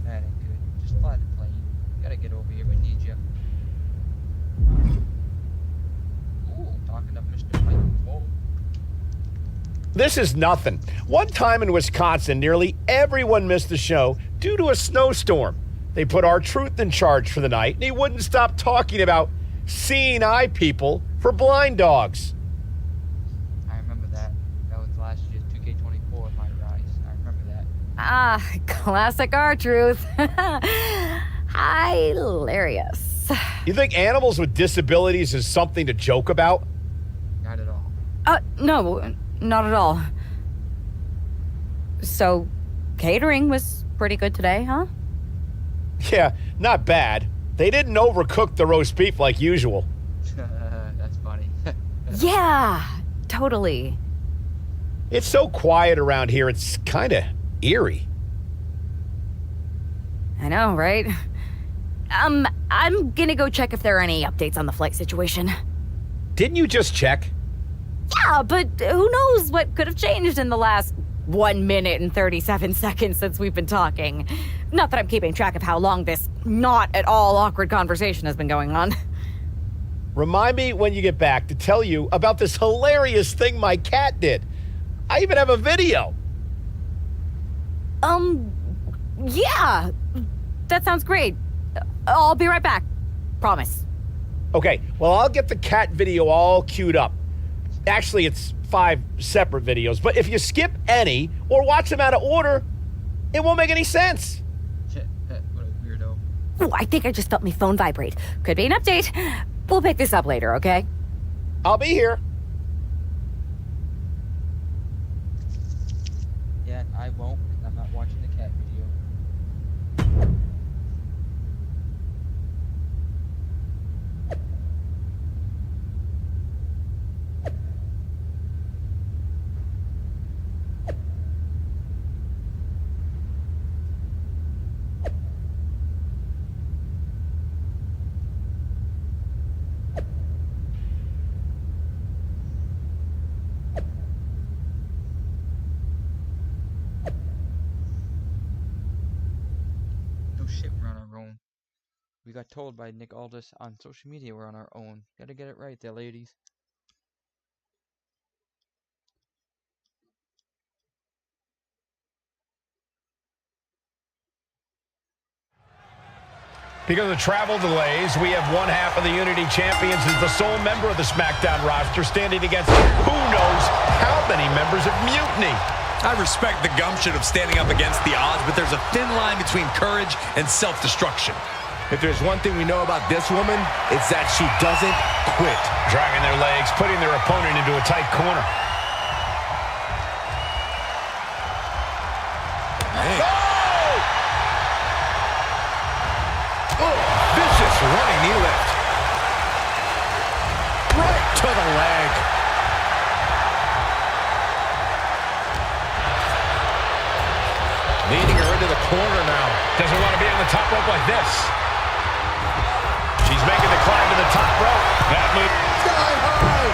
That ain't good. Just fly the plane. You gotta get over here, we need you. Ooh, talking of Mr. Mike. Whoa. This is nothing. One time in Wisconsin, nearly everyone missed the show due to a snowstorm. They put R-Truth in charge for the night, and he wouldn't stop talking about seeing eye people for blind dogs. I remember that. That was last year's 2K24 MyRise. I remember that. Ah, classic R-Truth. Hilarious. You think animals with disabilities is something to joke about? Not at all. No, not at all. So, catering was pretty good today, huh? Yeah, not bad. They didn't overcook the roast beef like usual. That's funny. Yeah, totally. It's so quiet around here, it's kind of eerie. I know, right? I'm gonna go check if there are any updates on the flight situation. Didn't you just check? Yeah, but who knows what could have changed in the last 1 minute and 37 seconds since we've been talking. Not that I'm keeping track of how long this not at all awkward conversation has been going on. Remind me when you get back to tell you about this hilarious thing my cat did. I even have a video. Yeah, that sounds great. I'll be right back. Promise. Okay, well, I'll get the cat video all queued up. Actually, it's 5 separate videos, but if you skip any or watch them out of order, it won't make any sense. What a weirdo. Ooh, I think I just felt my phone vibrate. Could be an update. We'll pick this up later, okay? I'll be here. Yeah, I won't, because I'm not watching the cat video. Shit, we're on our own. We got told by Nick Aldis on social media we're on our own. Gotta get it right there, ladies. Because of travel delays, we have one half of the Unity Champions as the sole member of the SmackDown roster standing against who knows how many members of Mutiny. I respect the gumption of standing up against the odds, but there's a thin line between courage and self-destruction. If there's one thing we know about this woman, it's that she doesn't quit. Dragging their legs, putting their opponent into a tight corner. Vicious running knee lift. Right to the leg. Leading her into the corner. her now. Doesn't want to be on the top rope like this. She's making the climb to the top rope. That move. Sky high.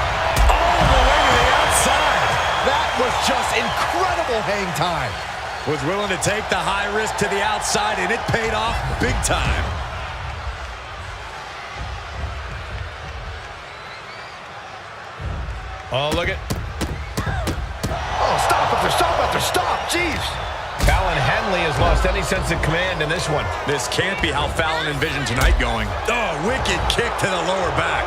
All the way to the outside. That was just incredible hang time. Was willing to take the high risk to the outside, and it paid off big time. Oh, look at. Oh, stop after stop after stop. Jeez. Fallon Henley has lost any sense of command in this one. This can't be how Fallon envisioned tonight going. Oh, wicked kick to the lower back.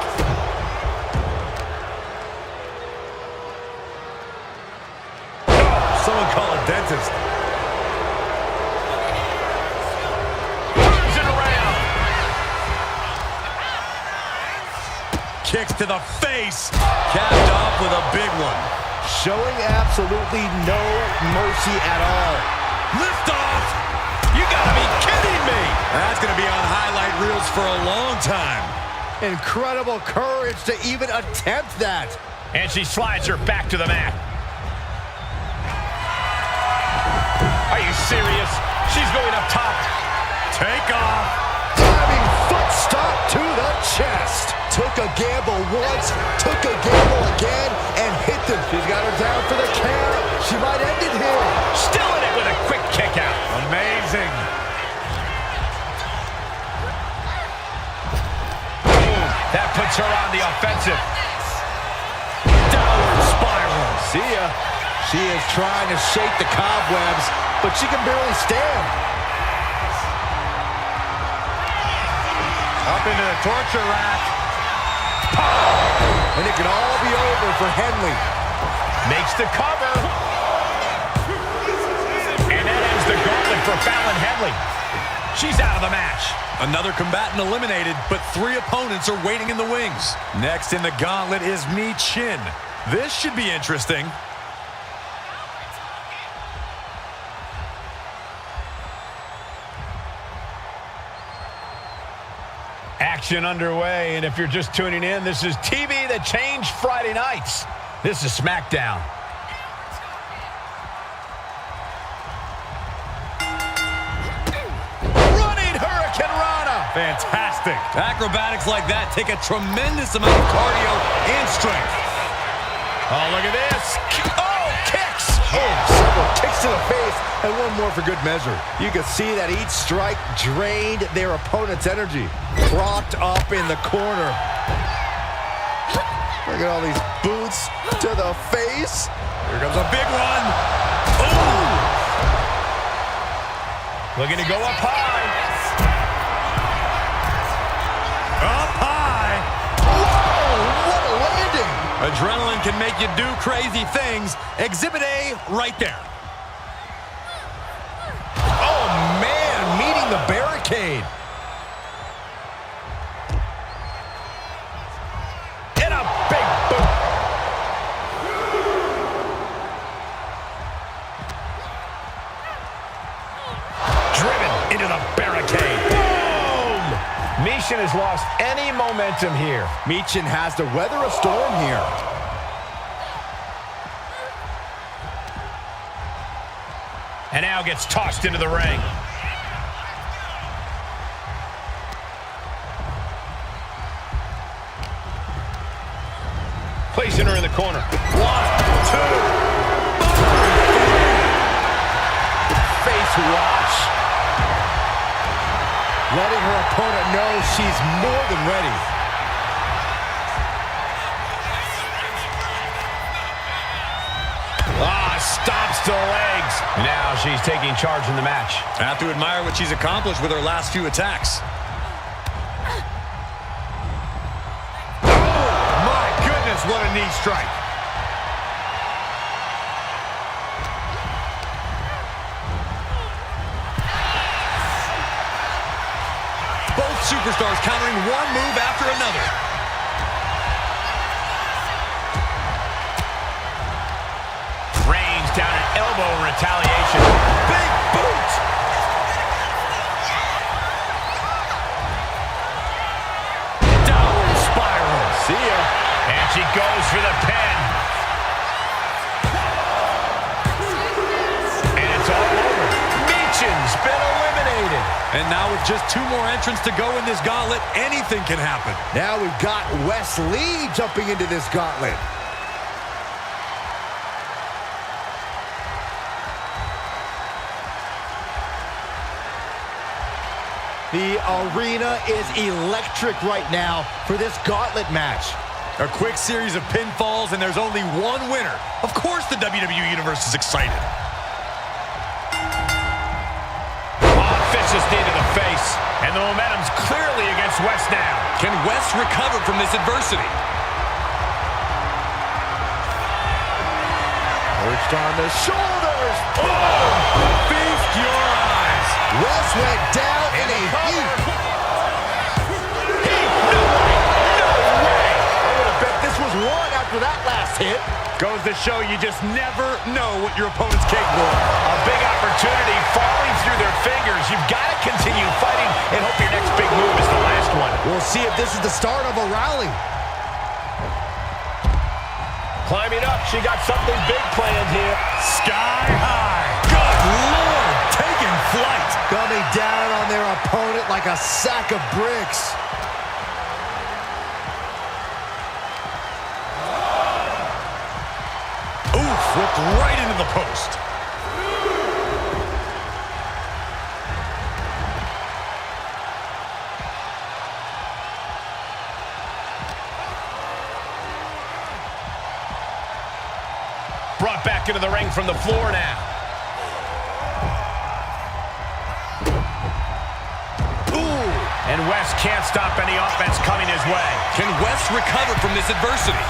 Oh, someone call a dentist. Turns it around. Kicks to the face. Capped off with a big one. Showing absolutely no mercy at all. Lift off. You gotta be kidding me. That's gonna be on highlight reels for a long time. Incredible courage to even attempt that. And she slides her back to the mat. Are you serious? She's going up top. Take off. Diving foot stop to the chest. Took a gamble once, took a gamble again, and hit them. She's got her down for the count. She might end it here. Still in it with a quick kick out. Amazing. Boom. That puts her on the offensive. Downward spiral. See ya. She is trying to shake the cobwebs, but she can barely stand. Up into the torture rack. And it can all be over for Henley. Makes the cover. And that ends the gauntlet for Fallon Henley. She's out of the match. Another combatant eliminated, but 3 opponents are waiting in the wings. Next in the gauntlet is Mi Chin. This should be interesting. Action underway, and if you're just tuning in, this is TV that changed Friday nights. This is SmackDown. Running Hurricane Rana. Fantastic. Acrobatics like that take a tremendous amount of cardio and strength. Oh, look at this. Oh, kicks. Oh, several kicks to the face, and one more for good measure. You can see that each strike drained their opponent's energy. Propped up in the corner. Look at all these boots to the face. Here comes a big one. Ooh. Looking to go up high. Up high. Whoa, what a landing. Adrenaline can make you do crazy things. Exhibit A right there. Oh, man, meeting the barricade. And a big boot. Driven into the barricade. Boom! Michin has lost any momentum here. Michin has to weather a storm here. And now gets tossed into the ring. Placing her in the corner. 1, 2. Face wash. Letting her opponent know she's more than ready. Stops to the legs. Now she's taking charge in the match. I have to admire what she's accomplished with her last few attacks. Oh, my goodness, what a knee strike. Both superstars countering one move after another. Down an elbow in retaliation. Big boot! Downward spiral. See ya. And she goes for the pin. And it's all over. Michin's been eliminated. And now with just 2 more entrants to go in this gauntlet, anything can happen. Now we've got Wes Lee jumping into this gauntlet. The arena is electric right now for this gauntlet match. A quick series of pinfalls, and there's only one winner. Of course the WWE Universe is excited. Vicious knee to the face, and the momentum's clearly against Wes now. Can Wes recover from this adversity? Perched on the shoulders. Oh! Feast your eyes. Wes went down in a heap. One after that last hit. Goes to show you just never know what your opponent's capable of. A big opportunity falling through their fingers. You've got to continue fighting and hope your next big move is the last one. We'll see if this is the start of a rally. Climbing up, she got something big planned here. Sky high. Good Lord, taking flight. Coming down on their opponent like a sack of bricks. Flipped right into the post. Brought back into the ring from the floor now. Ooh! And Wes can't stop any offense coming his way. Can Wes recover from this adversity?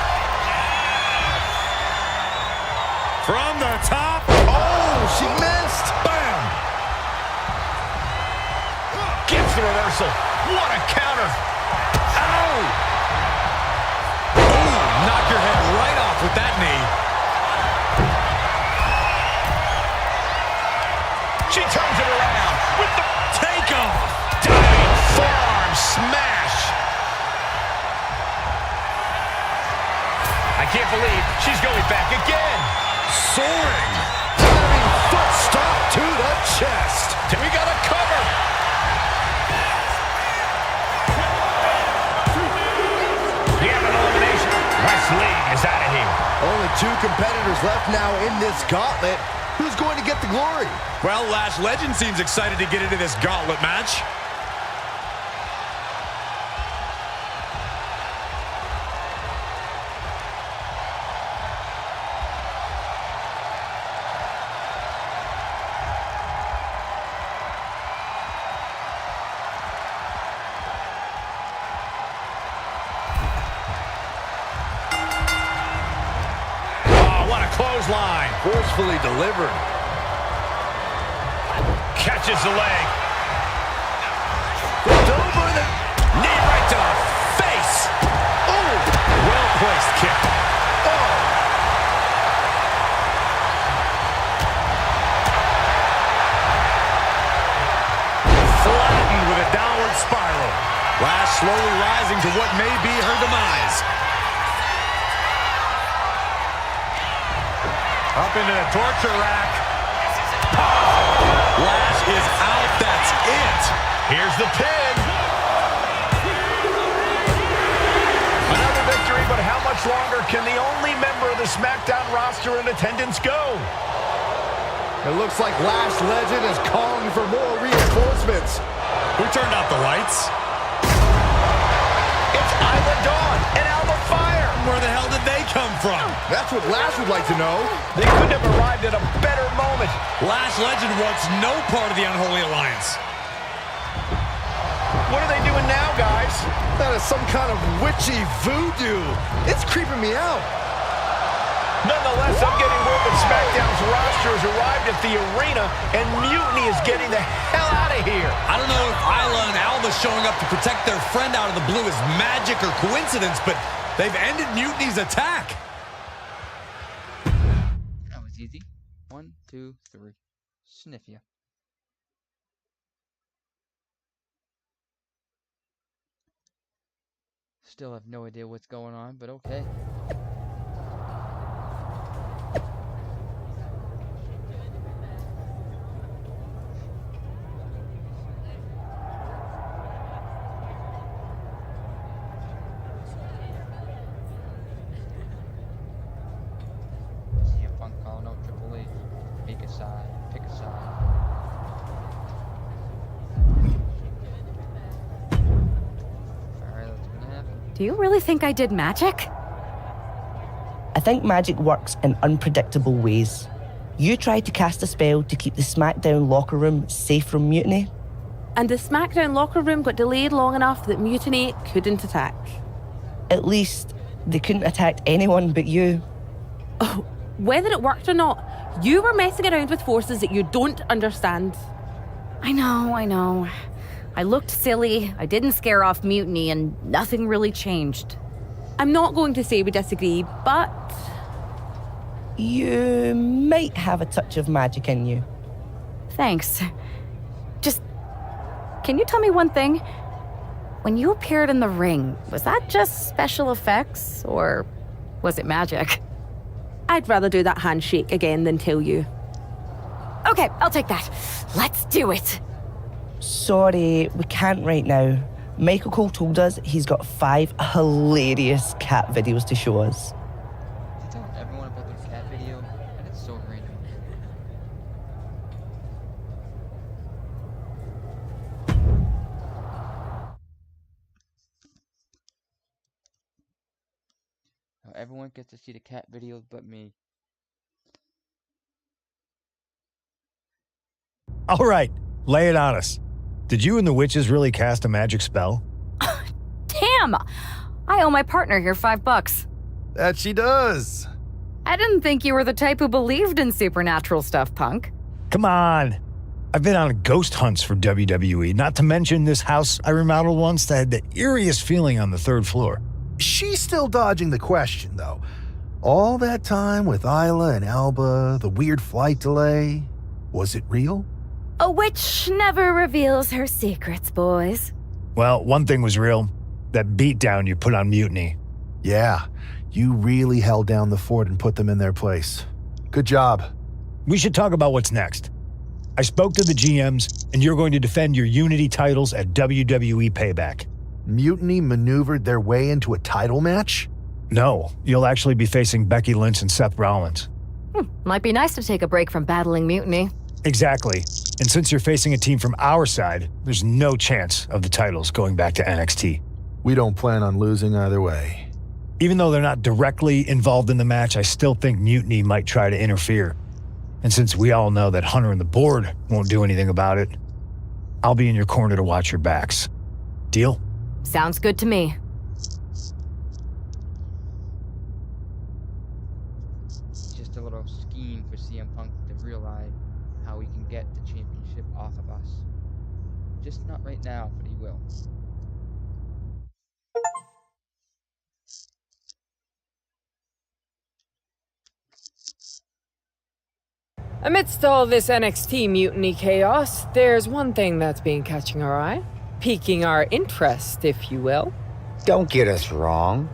From the top. Oh, she missed. Bam. Gets the reversal. What a counter. Ow. Ooh, knock your head right off with that knee. She turns it around with the takeoff. Diving forearm smash. I can't believe she's going back again. Soaring. Diving foot stop to the chest. We got a cover. We have an elimination. Wes Lee is out of here. Only 2 competitors left now in this gauntlet. Who's going to get the glory? Well, Lash Legend seems excited to get into this gauntlet match. Line. Forcefully delivered. Catches the leg. Over the knee right to the face. Oh, well-placed kick. Oh. Flattened with a downward spiral. Lash slowly rising to what may be her demise. Up into the torture rack. Lash is out. That's it. Here's the pin. Another victory, but how much longer can the only member of the SmackDown roster in attendance go? It looks like Lash Legend is calling for more reinforcements. Who turned out the lights? It's Isla Dawn and Alba Fire. Where the hell did they come from? That's what Lash would like to know. They couldn't have arrived at a better moment. Lash Legend wants no part of the Unholy Alliance. What are they doing now, guys? That is some kind of witchy voodoo. It's creeping me out. Nonetheless, I'm getting word that SmackDown's roster has arrived at the arena, and Mutiny is getting the hell out of here. I don't know if Isla and Alba showing up to protect their friend out of the blue is magic or coincidence, but they've ended Mutiny's attack. That was easy. 1, 2, 3. Sniff ya. Still have no idea what's going on, but okay. Do you really think I did magic? I think magic works in unpredictable ways. You tried to cast a spell to keep the SmackDown locker room safe from mutiny. And the SmackDown locker room got delayed long enough that Mutiny couldn't attack. At least, they couldn't attack anyone but you. Oh, whether it worked or not, you were messing around with forces that you don't understand. I know. I looked silly, I didn't scare off Mutiny, and nothing really changed. I'm not going to say we disagree, but... You might have a touch of magic in you. Thanks. Just, can you tell me one thing? When you appeared in the ring, was that just special effects, or was it magic? I'd rather do that handshake again than tell you. Okay, I'll take that. Let's do it. Sorry, we can't right now. Michael Cole told us he's got 5 hilarious cat videos to show us. Did you tell everyone about the cat video? And it's so random. Everyone gets to see the cat videos but me. All right, lay it on us. Did you and the witches really cast a magic spell? Damn! I owe my partner here $5. That she does. I didn't think you were the type who believed in supernatural stuff, punk. Come on. I've been on ghost hunts for WWE, not to mention this house I remodeled once that had the eeriest feeling on the 3rd floor. She's still dodging the question, though. All that time with Isla and Alba, the weird flight delay, was it real? A witch never reveals her secrets, boys. Well, one thing was real. That beatdown you put on Mutiny. Yeah, you really held down the fort and put them in their place. Good job. We should talk about what's next. I spoke to the GMs, and you're going to defend your Unity titles at WWE Payback. Mutiny maneuvered their way into a title match? No, you'll actually be facing Becky Lynch and Seth Rollins. Might be nice to take a break from battling Mutiny. Exactly. And since you're facing a team from our side, there's no chance of the titles going back to NXT. We don't plan on losing either way. Even though they're not directly involved in the match, I still think Mutiny might try to interfere. And since we all know that Hunter and the board won't do anything about it, I'll be in your corner to watch your backs. Deal? Sounds good to me. Just a little scheme for CM Punk to realize how he can get the championship off of us. Just not right now, but he will. Amidst all this NXT mutiny chaos, there's one thing that's been catching our eye, piquing our interest, if you will. Don't get us wrong.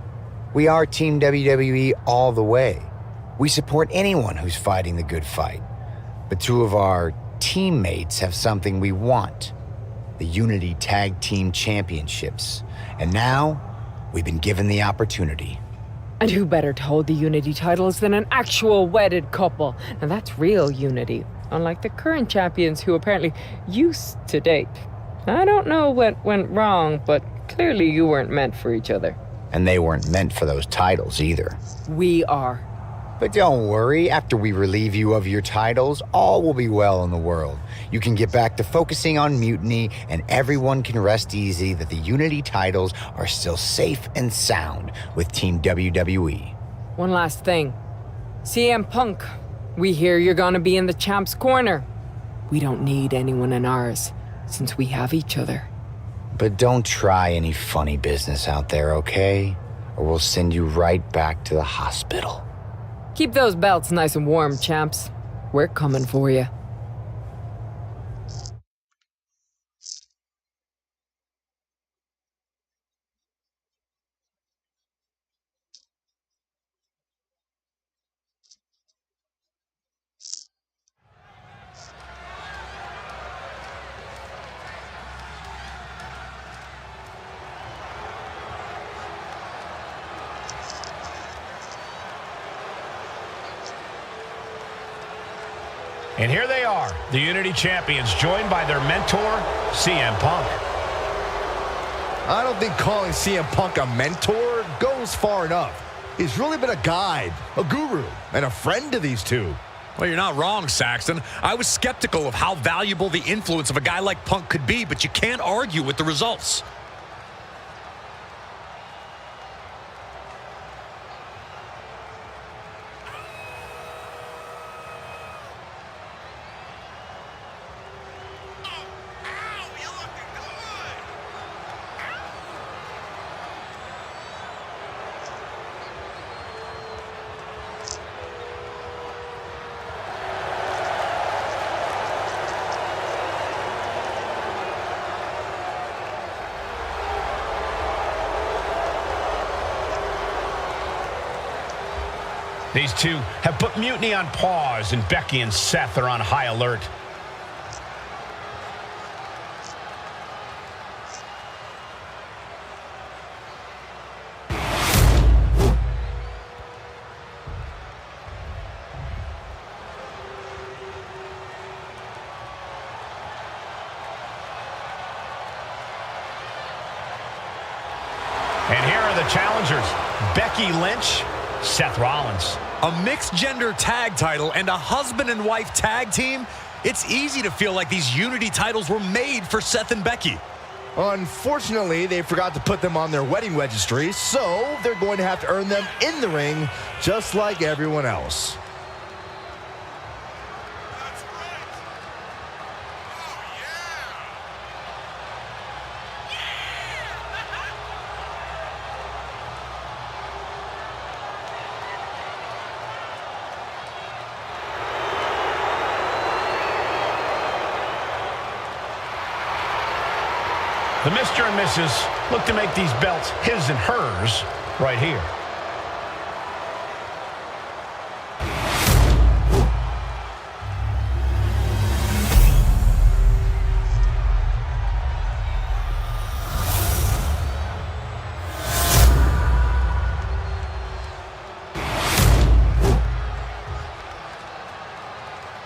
We are Team WWE all the way. We support anyone who's fighting the good fight. But 2 of our teammates have something we want. The Unity Tag Team Championships. And now, we've been given the opportunity. And who better to hold the Unity titles than an actual wedded couple? Now that's real unity, unlike the current champions who apparently used to date. I don't know what went wrong, but clearly you weren't meant for each other. And they weren't meant for those titles either. We are. But don't worry, after we relieve you of your titles, all will be well in the world. You can get back to focusing on Mutiny, and everyone can rest easy that the Unity titles are still safe and sound with Team WWE. One last thing. CM Punk, we hear you're gonna be in the champ's corner. We don't need anyone in ours, since we have each other. But don't try any funny business out there, okay? Or we'll send you right back to the hospital. Keep those belts nice and warm, champs. We're coming for you. And here they are, the Unity Champions, joined by their mentor, CM Punk. I don't think calling CM Punk a mentor goes far enough. He's really been a guide, a guru, and a friend to these two. Well, you're not wrong, Saxton. I was skeptical of how valuable the influence of a guy like Punk could be, but you can't argue with the results. These two have put Mutiny on pause, and Becky and Seth are on high alert. And here are the challengers, Becky Lynch, Seth Rollins. A mixed-gender tag title and a husband and wife tag team? It's easy to feel like these Unity titles were made for Seth and Becky. Unfortunately, they forgot to put them on their wedding registry, so they're going to have to earn them in the ring, just like everyone else. The Mr. and Mrs. look to make these belts his and hers right here.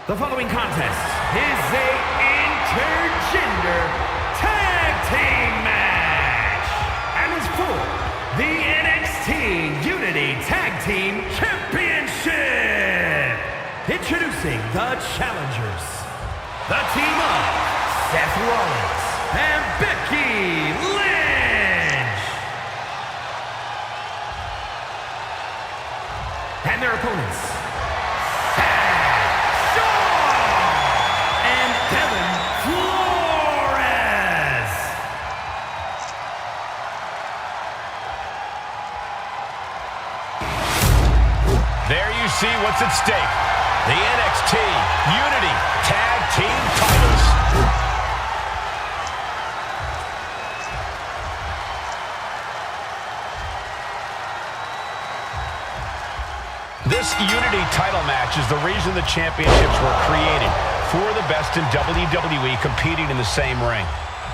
The following contest is a intergender tag team match and is for the NXT Unity Tag Team Championship. Introducing the challengers, the team of Seth Rollins and Becky Lynch, and their opponents, see what's at stake. The NXT Unity Tag Team titles. This Unity title match is the reason the championships were created, for the best in WWE competing in the same ring.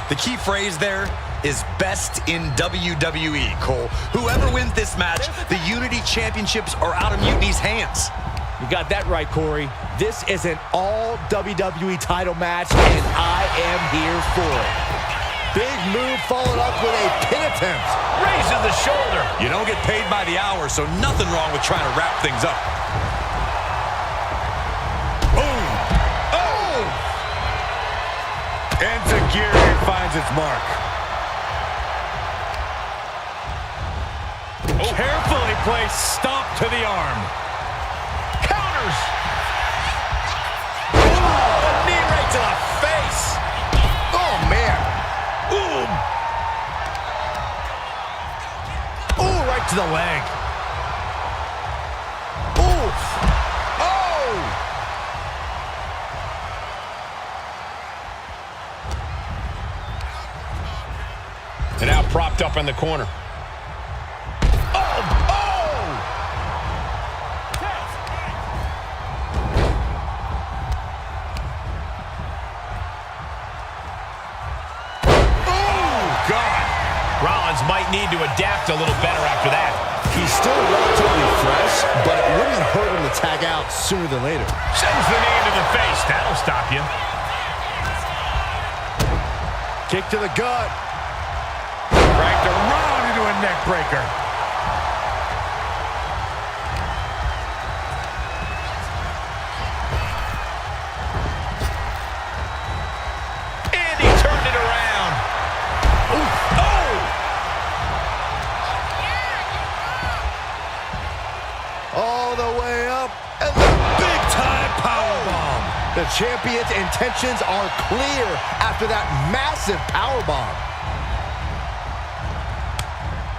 The key phrase there is best in WWE, Cole. Whoever wins this match, the Unity Championships are out of Mutiny's hands. You got that right, Corey. This is an all WWE title match, and I am here for it. Big move followed up with a pin attempt. Raises the shoulder. You don't get paid by the hour, so nothing wrong with trying to wrap things up. Boom. Oh! Enziguri finds its mark. Oh. Carefully placed stomp to the arm. Counters. Oh, knee right to the face. Oh, man. Ooh. Ooh, right to the leg. Oof. Oh! And now propped up in the corner. Might need to adapt a little better after that. He's still relatively fresh, but it wouldn't hurt him to tag out sooner than later. Sends the knee into the face. That'll stop you. Kick to the gut. into a neck breaker. And he turned it around. Ooh. Oh! All the way up, and the big-time powerbomb. The champion's intentions are clear after that massive powerbomb.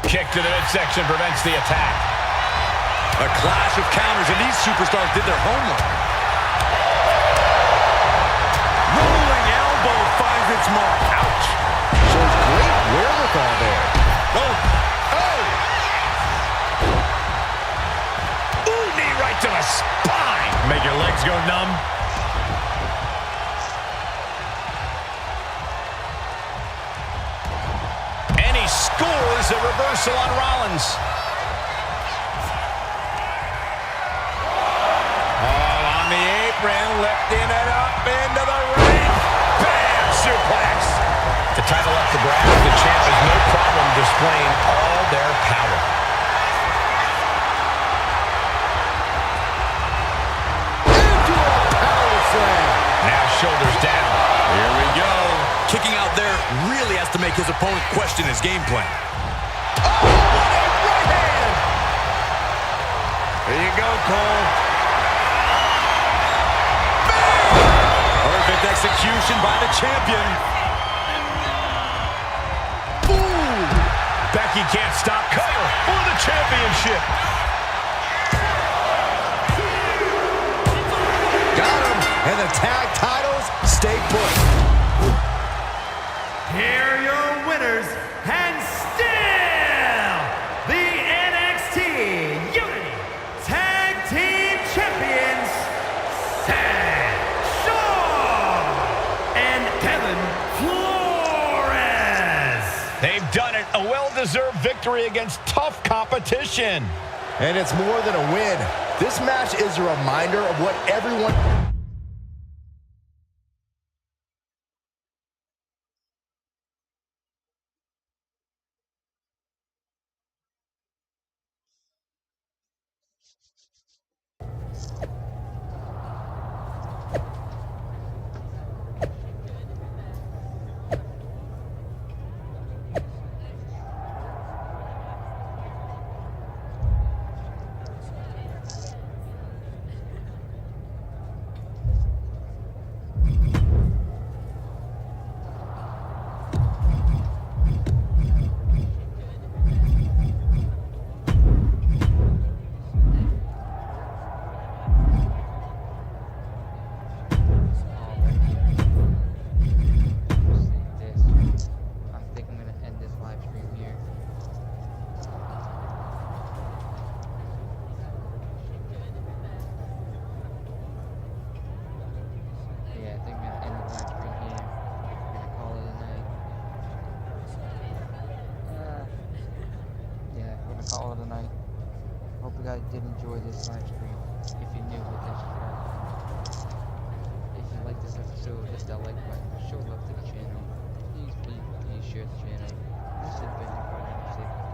Kick to the midsection prevents the attack. A clash of counters, and these superstars did their homework. Rolling elbow finds its mark. Ouch. Shows great wherewithal there. Oh. Oh! Ooh, knee right to the spine. Make your legs go numb. And he scores a reversal on Rollins. Oh, on the apron, lifting it up into the ring. Bam! Suplex. The title up for grabs. The champ has no problem displaying all their power. Into a power slam. Now shoulders down. Here we go. Kicking out there really has to make his opponent question his game plan. Oh, what a right hand. There you go, Cole. Perfect execution by the champion. Ooh. Becky can't stop. Cover for the championship. Got him. And the tag titles stay put. Here are your winners, and still the NXT Unity Tag Team Champions, Seth Shaw and Kevin Flores. They've done it. A well-deserved victory against tough competition. And it's more than a win. This match is a reminder of what everyone... Call it a night. Hope you guys did enjoy this live stream. If you're new, hit that subscribe. If you like this episode, hit that like button. Show love to the channel. Please share the channel. This has been your 6.